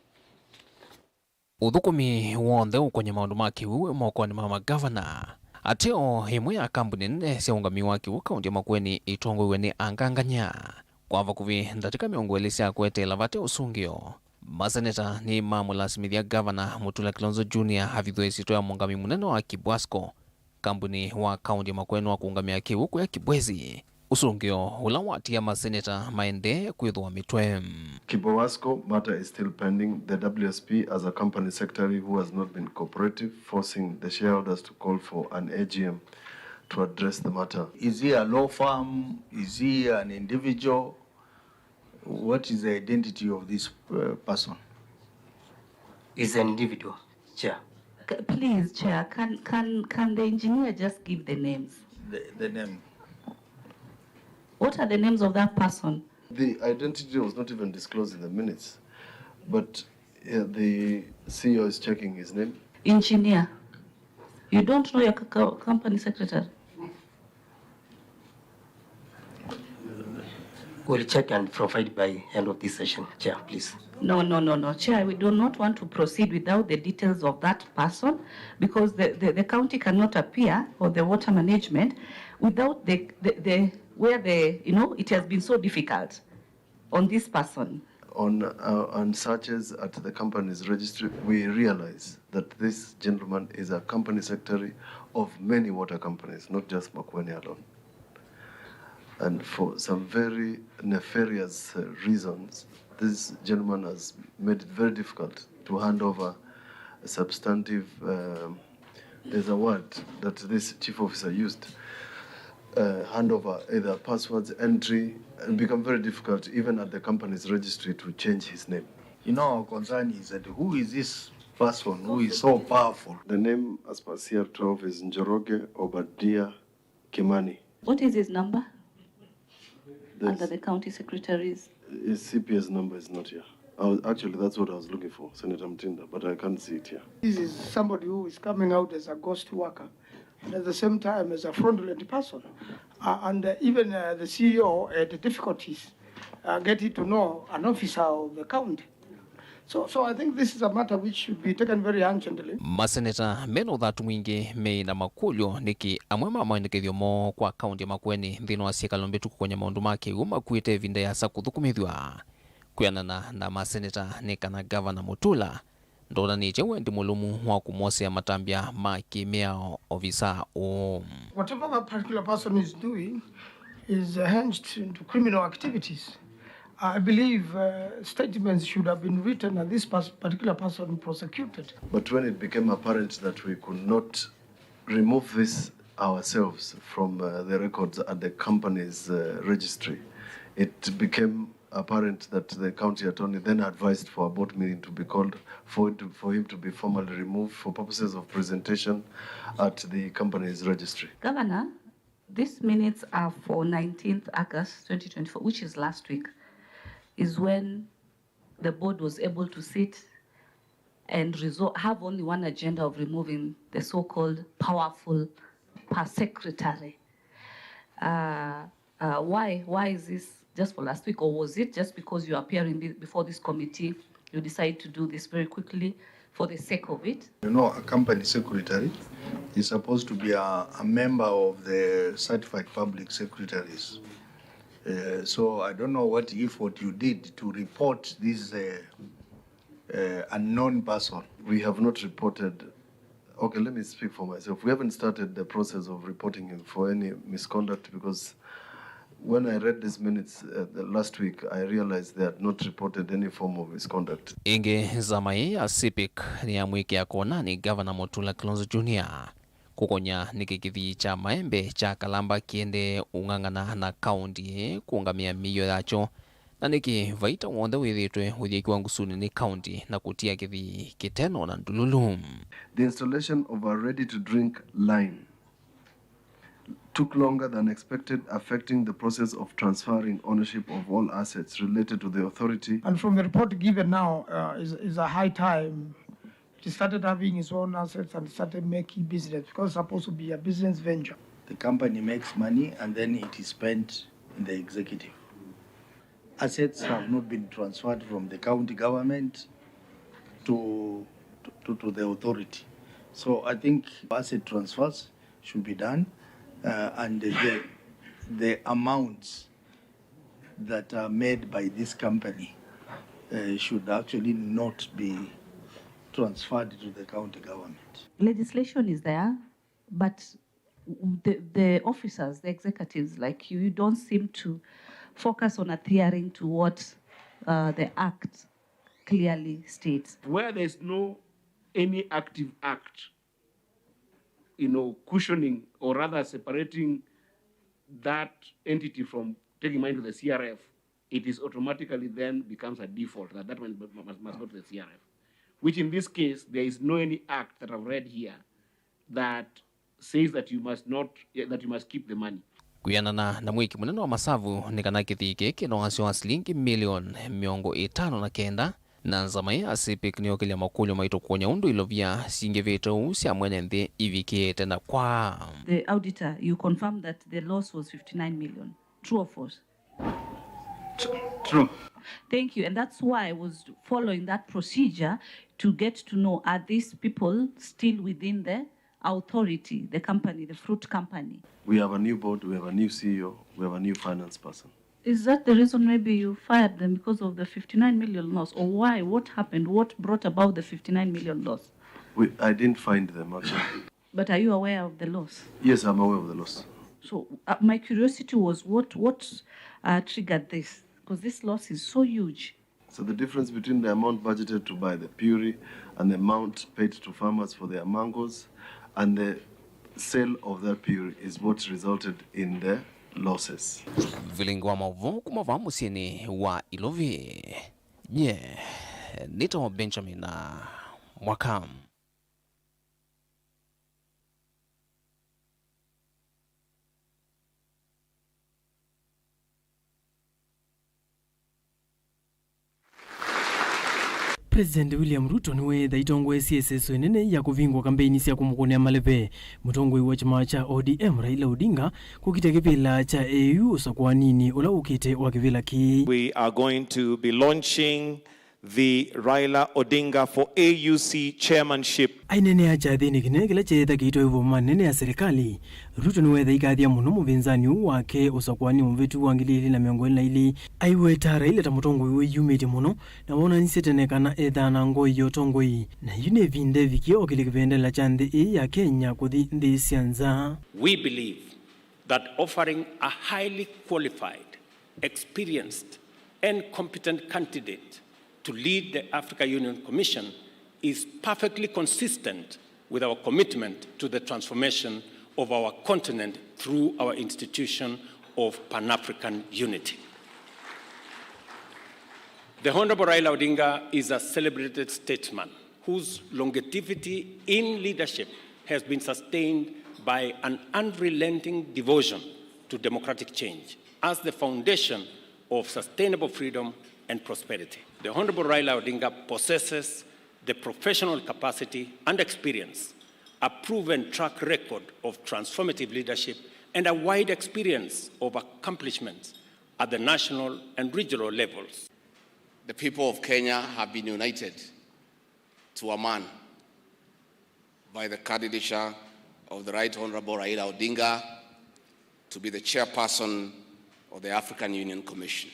Uthukumi wonthe ukonya maundu ma kiwu mokoni ma magavana ateo imwe ya kambuni nne cia ungami wa kiwu kaunti ya Makueni itongoiwe ni anganganya kwa vakuvi ndatika miongo ili cia kwetela vate usungio. Maseneta ni mamulasimithia gavana Mutula Kilonzo Junior havithwe isito ya muungami munene wa Kibwasko kambuni wa kaunti ya Makueni wa kuungamia kiwu kwa kibwezi usungio ula watia maseneta maende kwithwa mitwe. Kibwasko matter is still pending. The WSP as a company secretary who has not been cooperative, forcing the shareholders to call for an AGM to address the matter. Is he a law firm? Is he an individual? What is the identity of this person? Is an individual, Chair. Please, Chair, can the engineer just give the names? The name. What are the names of that person? The identity was not even disclosed in the minutes, but the CEO is checking his name. Engineer. You don't know your company secretary? We'll check and provide by end of this session, Chair, please. No, Chair, we do not want to proceed without the details of that person because the county cannot appear or the water management without where it has been so difficult on this person. On searches at the company's registry, we realize that this gentleman is a company secretary of many water companies, not just Makueni alone. And for some very nefarious reasons, this gentleman has made it very difficult to hand over a substantive, there's a word that this chief officer used, hand over either passwords, entry, and become very difficult even at the company's registry to change his name. You know, our concern is that who is this person who is so powerful? The name as per CR 12 is Njoroge Obadia Kimani. What is his number? Under the county secretaries. His CPS number is not here. Actually, that's what I was looking for, Senator Mtinda, but I can't see it here. This is somebody who is coming out as a ghost worker and at the same time as a fraudulent person. Even the CEO had difficulties getting to know an officer of the county. So I think this is a matter which should be taken very urgently. Maseneta meno thatu mwingi meina makulyo niki amwe mamanekethio mo kwa kaunti ya Makueni nthino asieka lombetu kukonya maundu make uma kuite vinda ya sa kuthukumithwa kuyanana na maseneta nikana gavana Mutula ndona ni chewe ndi mulumu wa kumosea matambia ma kimea ofisa o. Whatever that particular person is doing is hinged into criminal activities. I believe statements should have been written and this particular person prosecuted. But when it became apparent that we could not remove this ourselves from the records at the company's registry, it became apparent that the county attorney then advised for a board meeting to be called for him to be formally removed for purposes of presentation at the company's registry. Governor, these minutes are for 19th August 2024, which is last week. Is when the board was able to sit and have only one agenda of removing the so-called powerful secretary. Why is this just for last week, or was it just because you are appearing before this committee, you decide to do this very quickly for the sake of it? You know, a company secretary is supposed to be a member of the certified public secretaries. So I don't know what effort you did to report this unknown person. We have not reported Okay, let me speak for myself. We haven't started the process of reporting him for any misconduct because when I read these minutes last week, I realized they had not reported any form of misconduct. Inge zamai ya CPIC ni ya mwiki ya kona ni Governor Mutula Kilonzo Jr. Kukonya nikikithi cha maembe cha Kalamba kiende ungangana na county kuungamia miyo yacho na niki vaita wonde withitwe withikiwa ngusuni ni county na kutia kithi kiteno na Ndululu. The installation of a ready-to-drink line took longer than expected, affecting the process of transferring ownership of all assets related to the authority. And from the report given now, is a high time. He started having his own assets and started making business because it's supposed to be a business venture. The company makes money and then it is spent in the executive. Assets have not been transferred from the county government to the authority. So I think asset transfers should be done and the amounts that are made by this company should actually not be transferred to the county government. Legislation is there, but the officers, the executives like you don't seem to focus on adhering to what the Act clearly states. Where there's no any active act, cushioning or rather separating that entity from taking money to the CRF, it is automatically then becomes a default that one must go to the CRF. Which in this case, there is no any act that I've read here that says that you must keep the money. Kuyanana na mwiki munene wa masavu nikana kithi kiki no asio asilingi milioni 59 na zamai CPIC ni okilia makulyo maito kuonya undu ilovia singevito usia mwene nthi iviki tena kwa. The auditor, you confirmed that the loss was 59 million. True or false? True. Thank you. And that's why I was following that procedure to get to know, are these people still within the authority, the company, the fruit company? We have a new board, we have a new CEO, we have a new finance person. Is that the reason maybe you fired them because of the 59 million loss? Or why? What happened? What brought about the 59 million loss? I didn't find them actually. But are you aware of the loss? Yes, I'm aware of the loss. So my curiosity was what triggered this? Because this loss is so huge. So the difference between the amount budgeted to buy the puree and the amount paid to farmers for their mangoes and the sale of that puree is what resulted in the losses. Vilingwa mavu kumava musini wa Ilovi. Nito Benjamin na Mwakam. President William Ruto niwe thaitongo CSS nene ya kuvingwa kampeni cia kumukonia maleve mutongoi wa chama cha ODM Raila Odinga kukita kivila cha AU usakwanini ula ukite wa kivila ki. We are going to be launching the Raila Odinga for AUC chairmanship. Ainene acha thini kine kila chetha kito hivyo manene ya serikali. Ruto niwe thaikathia muno muvinzani wake usakwani mvitu wangilili na miongo ili aiweta Raila ta mutongoi we yumite muno na wona nsetenekana etha na ngoi yotongoi na yune vinde vikio okilikipendela cha nthi ya Kenya kuthi nthi sianza. We believe that offering a highly qualified, experienced and competent candidate to lead the Africa Union Commission is perfectly consistent with our commitment to the transformation of our continent through our institution of Pan-African unity. The Honorable Raila Odinga is a celebrated statesman whose longevity in leadership has been sustained by an unrelenting devotion to democratic change as the foundation of sustainable freedom and prosperity. The Honorable Raila Odinga possesses the professional capacity and experience, a proven track record of transformative leadership, and a wide experience of accomplishments at the national and regional levels. The people of Kenya have been united to a man by the candidature of the Right Honorable Raila Odinga to be the chairperson of the African Union Commission.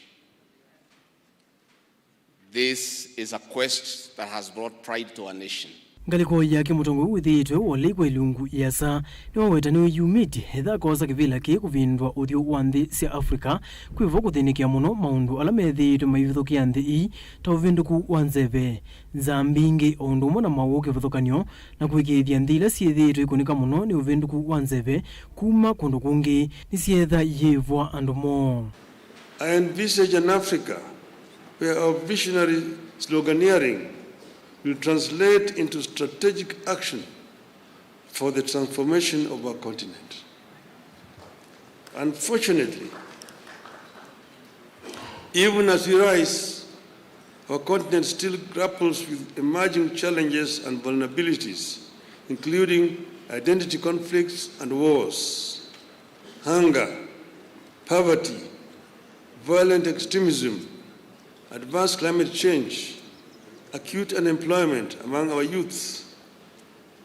This is a quest that has brought pride to our nation. ngaliko yake mutongo withitwe wolikwa ilungu yasa ni wawetani yumiti hetha kosa kivila ki kuvindwa uthio wa nthi cia Africa kwivo kuthinikia muno maundu ala methitwe maivithukia nthi ii ta uvinduku wa nzeve nzambingi undu mona mawu kivithukanio na kwikithia nthi ila ciithitwe ikunika muno ni uvinduku wa nzeve kuma kundu kungi ni cietha yivwa andu mo. I envisage an Africa where our visionary sloganeering will translate into strategic action for the transformation of our continent. Unfortunately, even as we rise, our continent still grapples with emerging challenges and vulnerabilities, including identity conflicts and wars, hunger, poverty, violent extremism, advanced climate change, acute unemployment among our youth,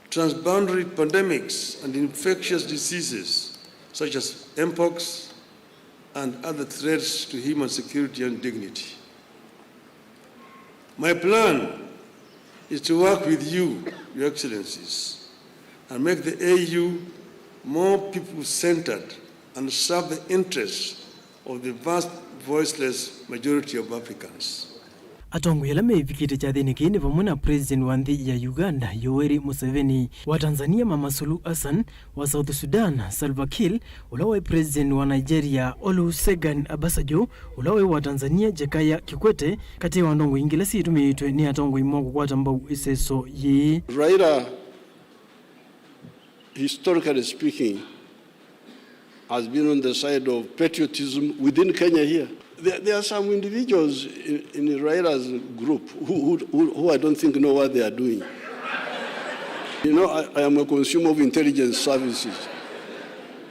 transboundary pandemics and infectious diseases such as mpox and other threats to human security and dignity. My plan is to work with you, Your Excellencies, and make the AU more people-centered and serve the interests of the vast voiceless majority of Africans. Atongo yala mevikite cha thini kini vamuna president wa nthi ya Uganda Yoweri Museveni, wa Tanzania Mama Suluhu Hassan, wa South Sudan Salva Kiir, ulawe president wa Nigeria Olusegun Obasanjo, ulawe wa Tanzania Jakaya Kikwete, kati wa ndongo ingile si tumitwe ni atongo imogo kwa tambau iseso ye. Raila, historically speaking, has been on the side of patriotism within Kenya here. There are some individuals in Raila's group who I don't think know what they are doing. You know, I am a consumer of intelligence services.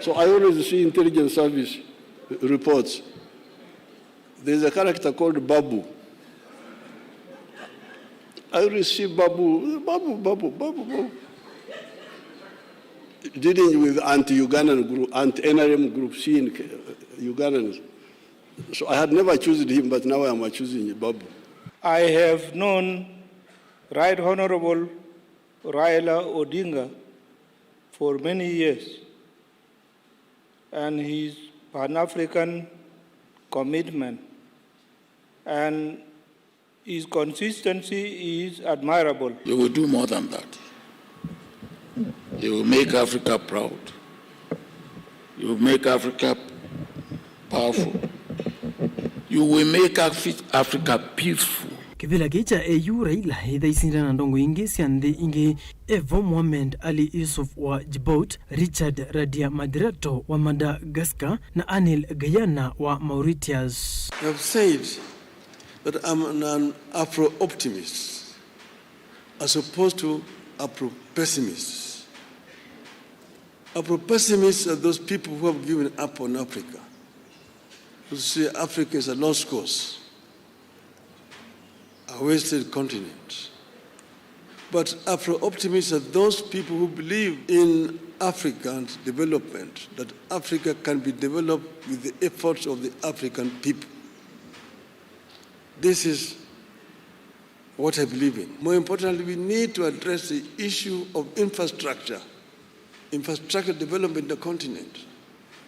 So I always see intelligence service reports. There's a character called Babu. I always see Babu. Dealing with anti-Ugandan group, anti-NRM group, seeing Ugandans. So I had never chosen him, but now I am choosing Babu. I have known Right Honorable Raila Odinga for many years, and his Pan-African commitment and his consistency is admirable. You will do more than that. You will make Africa proud. You will make Africa powerful. You will make Africa peaceful. Kivila kicha AU Raila hitha isinda na ndongo ingi siande ingi Evo Mohamed Ali Yusuf wa Djibouti, Richard Radia Madirato wa Madagascar na Anil Gayana wa Mauritius. I have said that I'm an Afro-optimist as opposed to Afro-pessimist. Afro-pessimists are those people who have given up on Africa, who say Africa is a lost cause, a wasted continent. But Afro-optimists are those people who believe in African development, that Africa can be developed with the efforts of the African people. This is what I believe in. More importantly, we need to address the issue of infrastructure development in the continent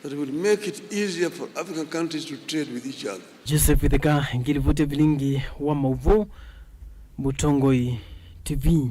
that will make it easier for African countries to trade with each other. Joseph Itheka ngilivote vilingi wa Mauvo Butongoi TV.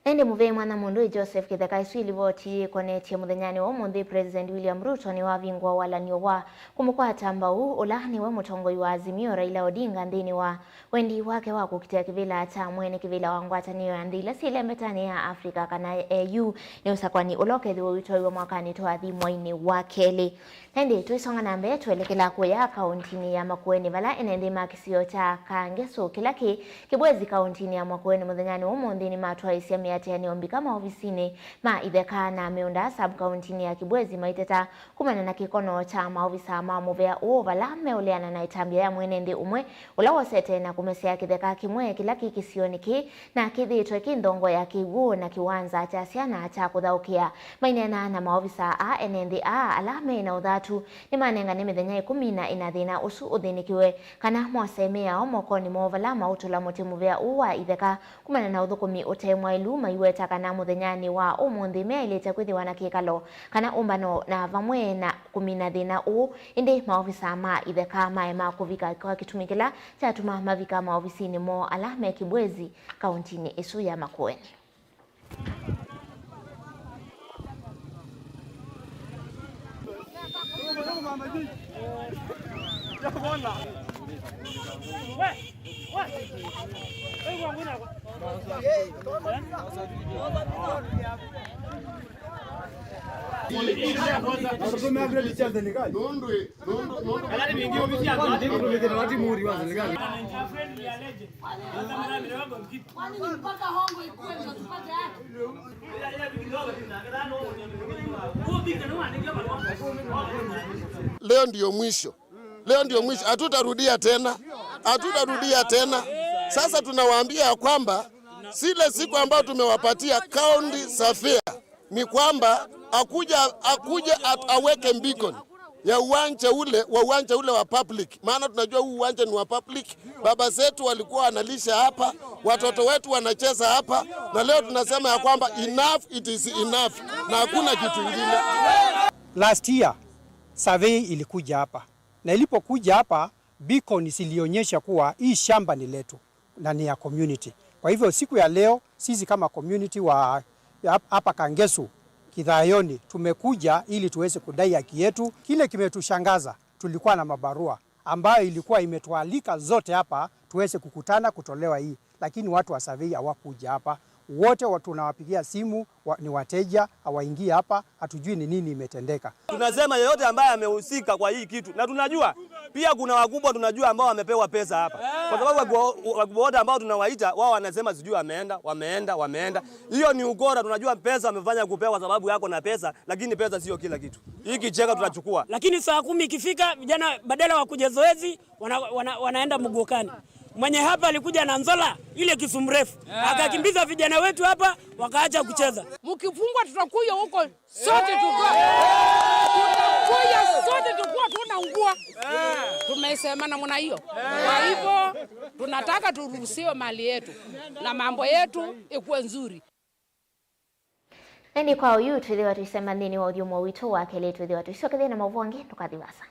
Ende muve mwana mundu Joseph Kitheka iswili voti konetie muthenyani wa mundi President William Ruto ni wavingwa walanio wa kumukwata mbau ulani wa mutongoi wa Azimio Raila Odinga ndini wa wendi wake wa kukitia kivila ata mwene kivila wangwatanio ya ndila sile metani ya Afrika kana AU ni usakwani uloke dhiwa witoi wa mwakani tuwathi mwaini wa keli. Nende tuisonga nambe tuelekela kuya kauntini ya Makueni vala enende makisio cha Kangeso kilaki kibwezi kauntini ya Makueni muthenyani wa mundi ni matuwa isiamia atia ni ombi kama ofisini ma itheka na meunda sub county ya Kibwezi maiteta kumana na kikono cha maofisa ma muvea uovala meuliana na itambia ya mwenende umwe ulawosete na kumesia kitheka kimwe kila kikisioniki na kithitwe kindongo ya kiwu na kiwanza cha siana cha kuthaukia mainena na maofisa a enendi a alame na uthatu ni manenga ni mithenya 10 na inathina usu uthinikiwe kana mwasemea omokoni movala mautula mutimu vya uwa itheka kumana na uthukumi utemwa ilu maiweta kana muthenyani wa umuthi meilite kwithiwa na kikalo kana umbano na vamwe na kumina thina u indi maofisa ma itheka maema kuvika kwa kitumikila chatuma mavika maofisini mo alame Kibwezi kauntini isu ya Makueni. Leo ndio mwisho. Leo ndio mwisho. Hatutarudia tena. Sasa tunawaambia kwamba sile siku ambayo tumewapatia county surveyor ni kwamba akuja aweke beacon ya uwanja ule wa public. Maana tunajua huu uwanja ni wa public. Baba zetu walikuwa wanalisha hapa, watoto wetu wanacheza hapa, na leo tunasema ya kwamba enough, it is enough, na hakuna kitu kingine. Last year survey ilikuja hapa, na ilipokuja hapa beacon zilionyesha kuwa hii shamba ni letu na ni ya community. Kwa hivyo siku ya leo sisi kama community wa hapa Kangesu Kidhayoni tumekuja ili tuweze kudai haki yetu. Kile kimetushangaza, tulikuwa na mabarua ambayo ilikuwa imetualika zote hapa tuweze kukutana kutolewa hii, lakini watu wa survey hawakuja hapa. Wote watu tunawapigia simu ni wateja, hawaingii hapa, hatujui ni nini imetendeka. Tunasema yeyote ambaye amehusika kwa hii kitu, na tunajua pia kuna wakubwa tunajua ambao wamepewa pesa hapa. Kwa sababu wakubwa wote ambao tunawaita wao wanasema sijui wameenda. Hiyo ni ukora, tunajua pesa wamefanya kupewa sababu yako na pesa, lakini pesa sio kila kitu. Hii kicheka tutachukua. Lakini saa 10 ikifika vijana badala wa kuja zoezi wanaenda mgokani. Mwenye hapa alikuja na nzola ile kisu mrefu akakimbiza vijana wetu hapa wakaacha kucheza. Mkifungwa tutakuja huko sote tutakuwa tunaungua. Tumesema namna hiyo. Kwa hivyo tunataka turuhusiwe mali yetu na mambo yetu ikuwe nzuri. Ndi kwa uyu tuliwa tusema nini wa ujumu wito wake letu tuliwa tusiokele na mavuangi tukadhiwasa.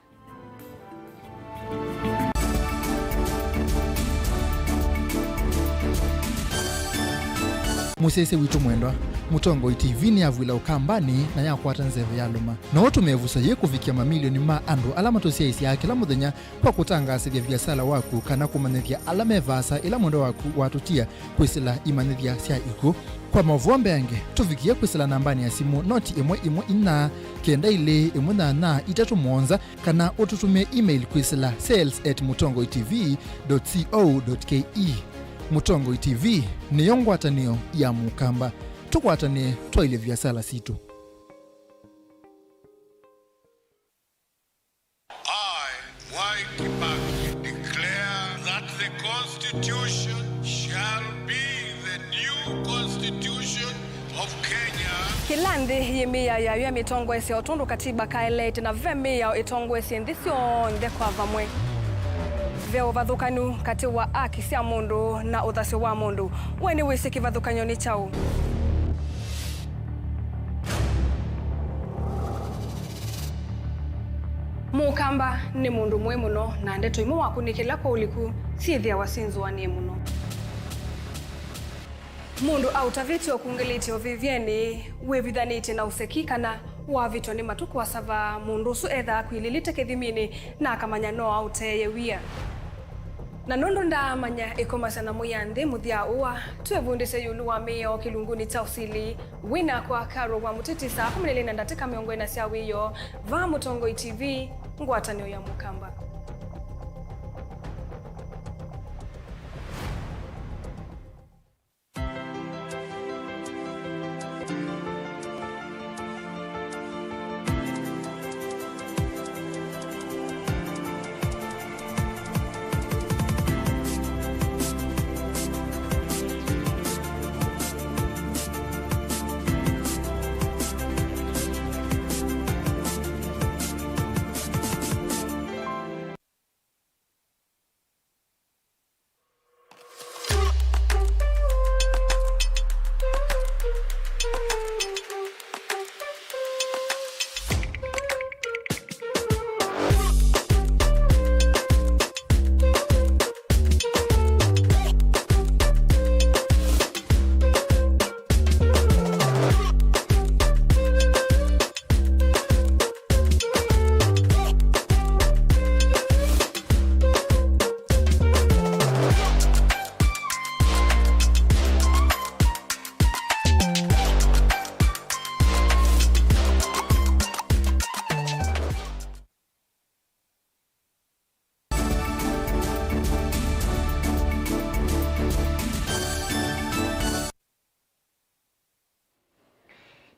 Musese witu mwendwa Mutongo TV ni avwila ukambani na yakwata nzeve yaluma na watu mevusa ye kufikia mamilioni ma andu alama tosia isi ya kila muthenya kwa kutangasithia biasala waku kana kumanithia alama evasa ila mwendo waku watutia kwisila imanithia sia iku kwa mavombe yange tufikie kwisila nambani ya simu noti ina kenda ile na itatu mwonza kana ututume email kwisila sales@mutongotv.co.ke. Mutongo TV ni yongwatanio ya mukamba tukwatane twaile vyasala situ. Mwai Kibaki declare that the Constitution shall be the new Constitution of Kenya. Kilandi yimia ya mitongo esi otundu katiba kaelete na vemi ya itongo esi ndisio ndekwa vamwe. Veo vathukanu kati wa aki cia mundu na uthasi wa mundu weni wisi kivathukanyo ni chau. Mukamba ni mundu mwe muno na ndeto imu wakunikila kwa uliku sithia wasinzwa ni muno. Mundu autavitio kungilitio vivyeni wevithaniti na usekikana wavitwa ni matuku wa sava mundu su etha kwililite kithimini na akamanya no auteye wia. Na nondo ndamanya ikomasa muyanthi muthia uwa twevundise yulu wa mio kilunguni cha usili wina kwa karo wa mutitisa 12 ndatika miongo ina cia wiyo va Mutongo TV ngwatanio ya mukamba.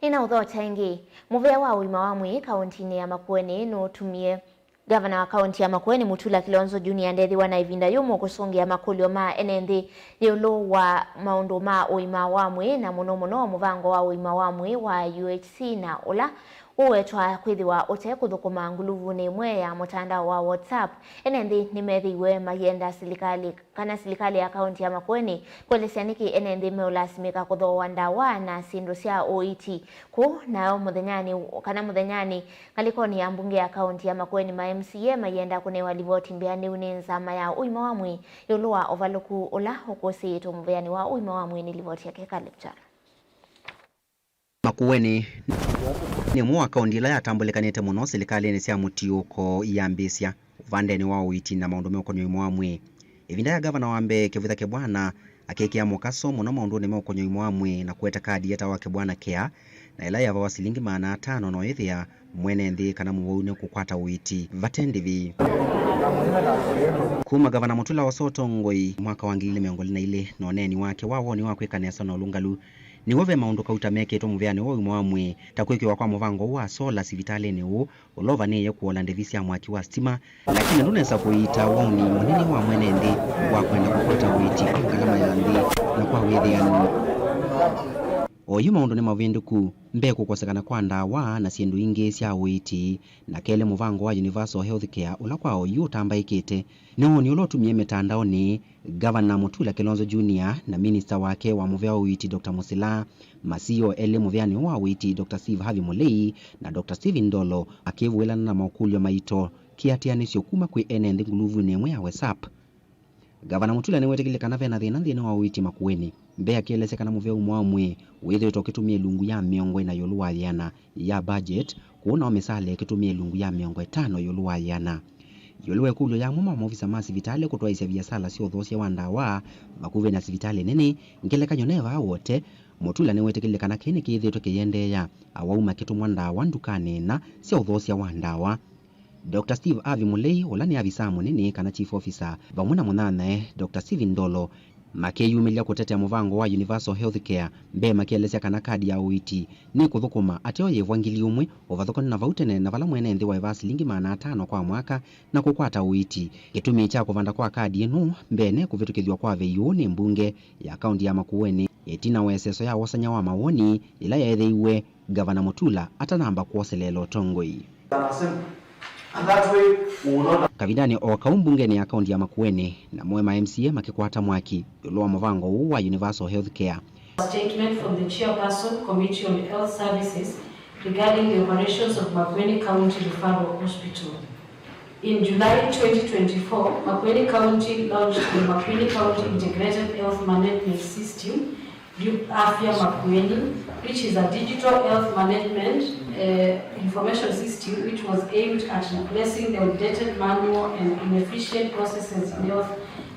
Nina udhota ingi muvea wa uima wa mwi kaunti ya Makueni nutumie Gavana wa kaunti ya Makueni Mutula Kilonzo Junior ndethi wana ivinda yumo kusongia makulio ma enendi yolo wa maundu ma uima wa mwi na muno muvango wa uima wa mwi wa UHC na ula uwetwa kwithiwa ute kuthukuma nguluvu ni mwe ya mutandao wa WhatsApp enendi nimethiwe magenda serikali ya kaunti ya Makueni kwelesianiki enendi meulasimika kuthoa ndawa na sindu cia OET ku nao muthenyani ngalikoni ya mbunge ya kaunti ya Makueni ma MCA mayenda kunewa livoti mbiani uninzama ya uima wa mwi yolua ovaloku ula hukosi tumuveani wa uima wa mwi ni livoti yake Kalipchara. Makueni ni mwa kaunti la yatambulikanite muno serikali cia mutiuko ya mbisia uvandeni wa OET na maundu mekonyo imwe amwe ivinda ya gavana wa mbe Kivutha Kibwana akekia mukaso muno maundu ni mekonyo imwe amwe na kueta kadi yeta wa Kibwana Care na ila yava wasilingi maana 5 no ithia mwene nthi kana muwaune kukwata OET vatendivi kuma gavana Mutula Wasotongoi mwaka wa 2022 no neni wake wawoni wa kwikanesa no lungalu ni wove maundu kauta meke to muveane wo imwamwe takwekwa kwa muvango wa sola sivitale ni u ulova ne yekuola ndevisi ya mwaki wa stima lakini ndunesa kuita woni munene wa mwene ndi wa kwenda kupata witi kalama ya ndi na kwa wethiani oyu maundu ni mavinduku mbe kukosekana kwa ndawa na siendu ingi cia witi na kele muvango wa Universal Health Care ula kwa oyu tambaikite ni ulotumie mitandao ni Gavana Mutula Kilonzo Junior na minister wake wa muvea witi Dr. Musila Masio ele muveani wa witi Dr. Steve Harvey Mulei na Dr. Steven Ndolo akivuelana na makulio maito kiatianisio kuma kwi enendi nguluvu nemwe ya WhatsApp. Gavana Mutula ni wetekile kanave na thina wa witi Makueni mbe akielezekana muvea umwamwe withe tokitumie lungu ya miongo na yoluwa yana ya budget kuona omesale kitumie lungu ya miongo 5 yoluwa yana yoluwe kulo ya mama maofisa ma sivitale kutoa isia biasala sio thosia wandawa makuve na sivitale nene ngeleka nyoneva wote Mutula ni wetekile kana kene kithe tokiyendeya awauma kitumwa ndawa ndukane na sio thosia wandawa. Dr. Steve Harvey Mulei olani avisa munene kana chief officer vamuna munane Dr. Steven Ndolo makeyumilia kutetea muvango wa Universal Health Care mbe makielesea kana kadi ya OET ni kuthukuma ateo yevwangili umwe ovathokoni na vautene na vala mwene nthi wa evasilingi maana 5 kwa mwaka na kukwata OET gitumi cha kuvanda kwa kadi inu mbene kuvitukithwa kwa veyu ni mbunge ya kaunti ya Makueni etina weseso ya wasanya wa mawoni ila yetheiwe Gavana Mutula atanamba kuoselelo Tongoi. And that way we will not kavindani o kaumbungeni ya kaunti ya Makueni na mwema MCA makikwata mwaki yolowa muvango wa Universal Health Care. Statement from the Chairperson Committee on Health Services regarding the operations of Makueni County Referral Hospital. In July 2024, Makueni County launched the Makueni County Integrated Health Management System, Afya Makueni, which is a digital health management information system which was aimed at replacing the outdated manual and inefficient processes in health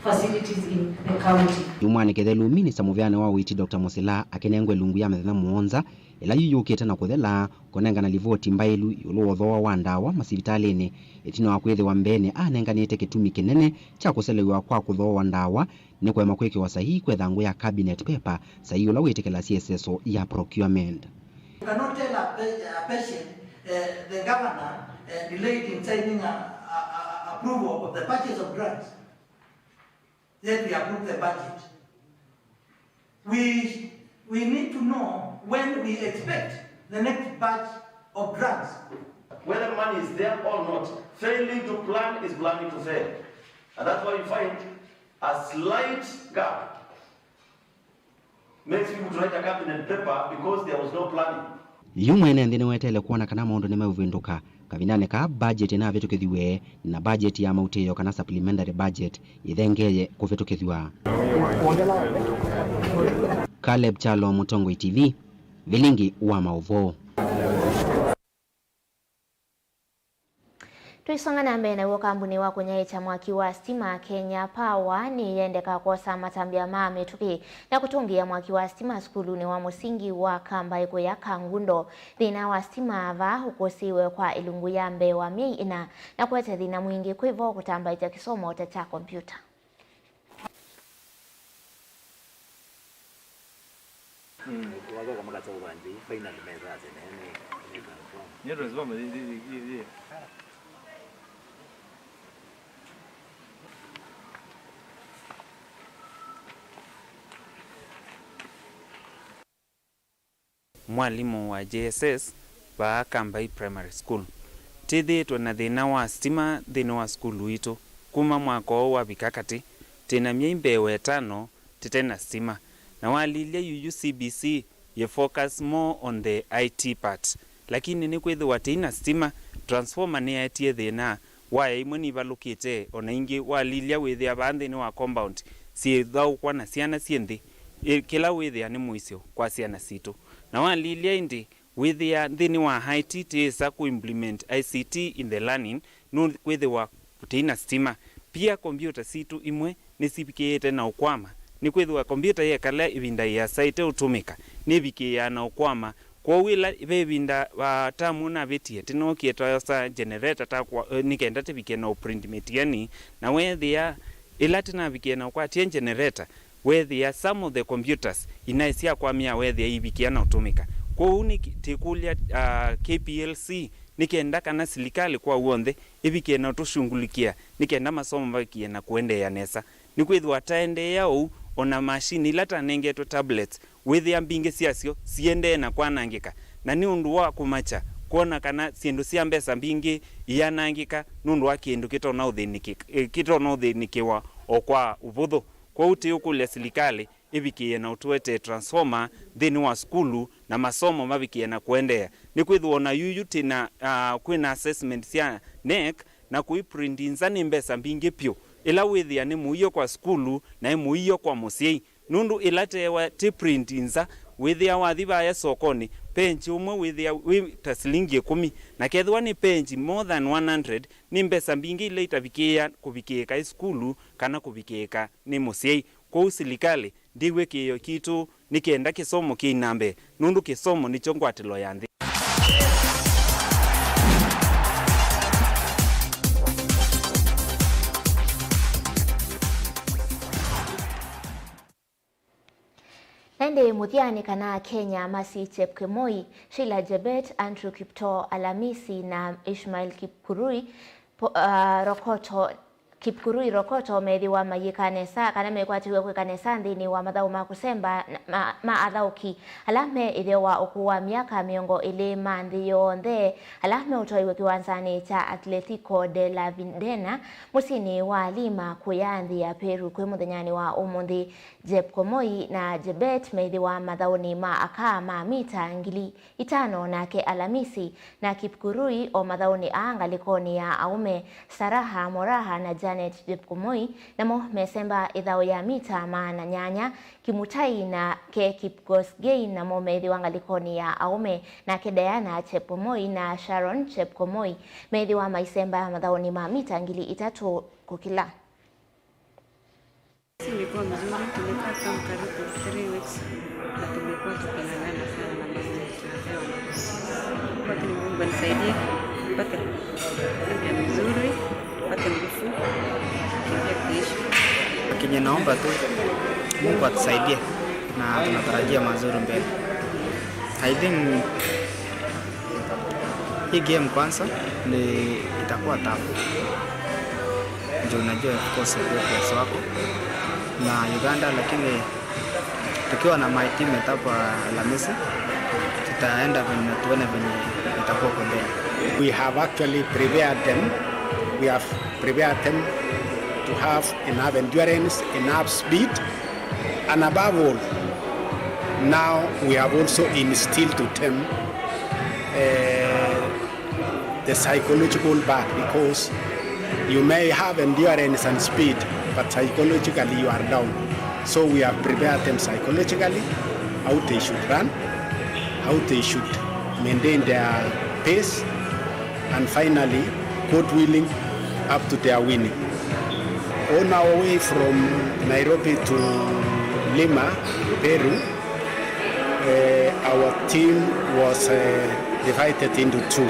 facilities in the county. Yumwani kethelu minista muveane wa witi Dr. Musila akenengwe lungu ya methena muonza ila yuyukite na kuthela konengana livoti mbailu yulu wothoa wa ndawa masivitalini etino akwithe wa mbene anenganite kitumi kinene cha kuselewa kwa kuthoa ndawa ni kwema kweke wa sahihi kwethangu ya cabinet paper sahihi ula witikela CSSO ya procurement. You cannot tell a patient the governor delayed in signing approval of the purchase of drugs. Yet we approve the budget. We need to know when we expect the next batch of drugs. Whether money is there or not, failing to plan is planning to fail. And that's why you find a slight gap makes people to write a cabinet paper because there was no planning. Yumwene ndine wetele kuona kana maundu nimeuvinduka kavindane ka budget na vitukithiwe na budget ya mauteyo kana supplementary budget ithengeye kuvitukithiwa. Caleb Chalo, Mutongoi TV, vilingi wa mauvo. Tuisonga na mbele na kambuni wa kunyaita mwaki wa stima Kenya Power ni yendeka kosa matambia mame tuki na kutungia mwaki wa stima skuluni wa musingi wa kamba iko ya Kangundo thina wa stima ava hukosiwe kwa ilungu ya mbe wa mei ina na kwete thina mwingi kwivo kutamba ita kisomo cha kompyuta. Wago kama kacho banzi final meza ni transform. Ni transform ni. Mwalimu wa JSS ba Kambai Primary School. Tithi tuna thina wa stima thina wa school wito kuma mwaka wa bikakati tena miembe wetano titena stima na walilia UCBC ye focus more on the IT part lakini ni kwethe watina stima transformer ni atie thina wa imuni balukite ona ingi walilia wethe abande ni wa compound si thau kwa na ciana cienthi kila wethe ani muisio kwa ciana situ na walilia indi with the thini wa IT tisa ku implement ICT in the learning no with the kutina stima pia computer situ imwe nisipikete na ukwama ni kwethwa computer ye kala ibinda ya site utumika nibike ya na ukwama kwa wila ibinda wa tamu na betie tino kieta sa generator ta kwa nikenda tibike na print metiani na wethia ilatina bike na kwa tie generator wethia some of the computers inaisia kwa mia wethia ibike na utumika kwa uni tikulia KPLC nikenda kana silikali kwa uonde ibike na tushungulikia nikenda masomo mbaki na kuendea nesa nikwithwa taende yao ona machine lata nengeto tablets with ya mbinge siasio siende na kwanangika na ni undu wa kumacha kuona kana siendo sia mbesa mbinge yanangika nundu wa kindu kitona uthinikiwa okwa ubutho kwa uti ukule silikali ibikie na utuete transformer thini wa skulu na masomo mabikie na kuendea ni kwithwa na yuyu tina kwina assessment sia NEC na kuiprint nzani mbesa mbinge pyo ila withia ni muiyo kwa skulu na muiyo kwa musei nundu ilatewa ti print nza withia wathiba ya sokoni penji umwe withia taslingi 10 na kethwa ni penji more than 100 ni mbesa mbingi ile itabikia kubikieka skulu kana kubikieka ni musei kwa usilikali ndiwe kiyo kitu nikenda kisomo kinambe nundu kisomo nicho ngwatilo yanthi. Ende muthiani kana Kenya Masi Chepkemoi, Sheila Jebet, Andrew Kipto Alamisi na Ishmael Kipkurui Rokoto methi wa mayikanesa kana mekwatiwe kwekanesa nthini wa mathau ma kusemba ma athauki alame ithio wa ukuwa miaka miongo ili manthi yonthe alame utoiwe kiwanzani cha Atletico de la Vindena musini wa Lima kuya nthi ya Peru kwi muthenyani wa umuthi. Jepkomoi na Jebet methi wa mathauni ma aka ma mita 5,000 nake Alamisi na Kipkurui o mathauni a ngalikoni ya aume Saraha Moraha na Janet Jepkomoi namo mesemba ithao ya mita 800 Kimutai na ke Kipkosgei namo methi wa ngalikoni ya aume na ke Diana Chepkomoi na Sharon Chepkomoi methi wa maisemba mathauni ma mita 3,000 kukila. Imekuwa mzuri, tumekaa kama karibu 3 weeks na tumekuwa tuking'ang'ana sana na mambo yetu. Kwa hiyo Mungu anisaidie tupate afya nzuri, tupate nguvu ya kuishi. Kenye naomba tu Mungu atusaidie na tunatarajia mazuri mbele. I think hii game kwanza ni itakuwa tafu. Ndio unajua of course players wako na Uganda, lakini tukiwa na my team hapa Alhamisi tutaenda venye tuone venye itakuwa kwa mbele. We have actually prepared them. We have prepared them to have enough endurance, enough speed, and above all, now we have also instilled to them the psychological part, because you may have endurance and speed, but psychologically you are down. So we have prepared them psychologically, how they should run, how they should maintain their pace, and finally, God willing, up to their winning. On our way from Nairobi to Lima, Peru, our team was divided into two.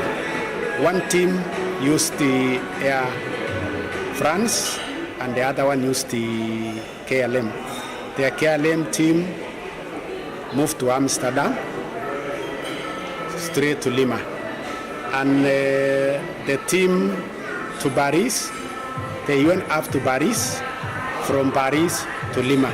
One team used the Air France and the other one used the KLM. The KLM team moved to Amsterdam, straight to Lima. And the team to Paris, they went up to Paris, from Paris to Lima.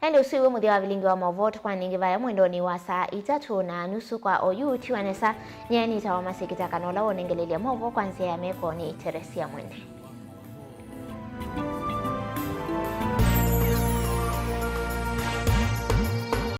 Ende usiwe muthia wa vilingi wa mavoto kwa ningi vaya mwendoni wa saa 3:30 kwa oyu tiwanesa nyeni tawa masikita kanola wonengelelia movo kwa nzia ya meko ni Teresia Mwene.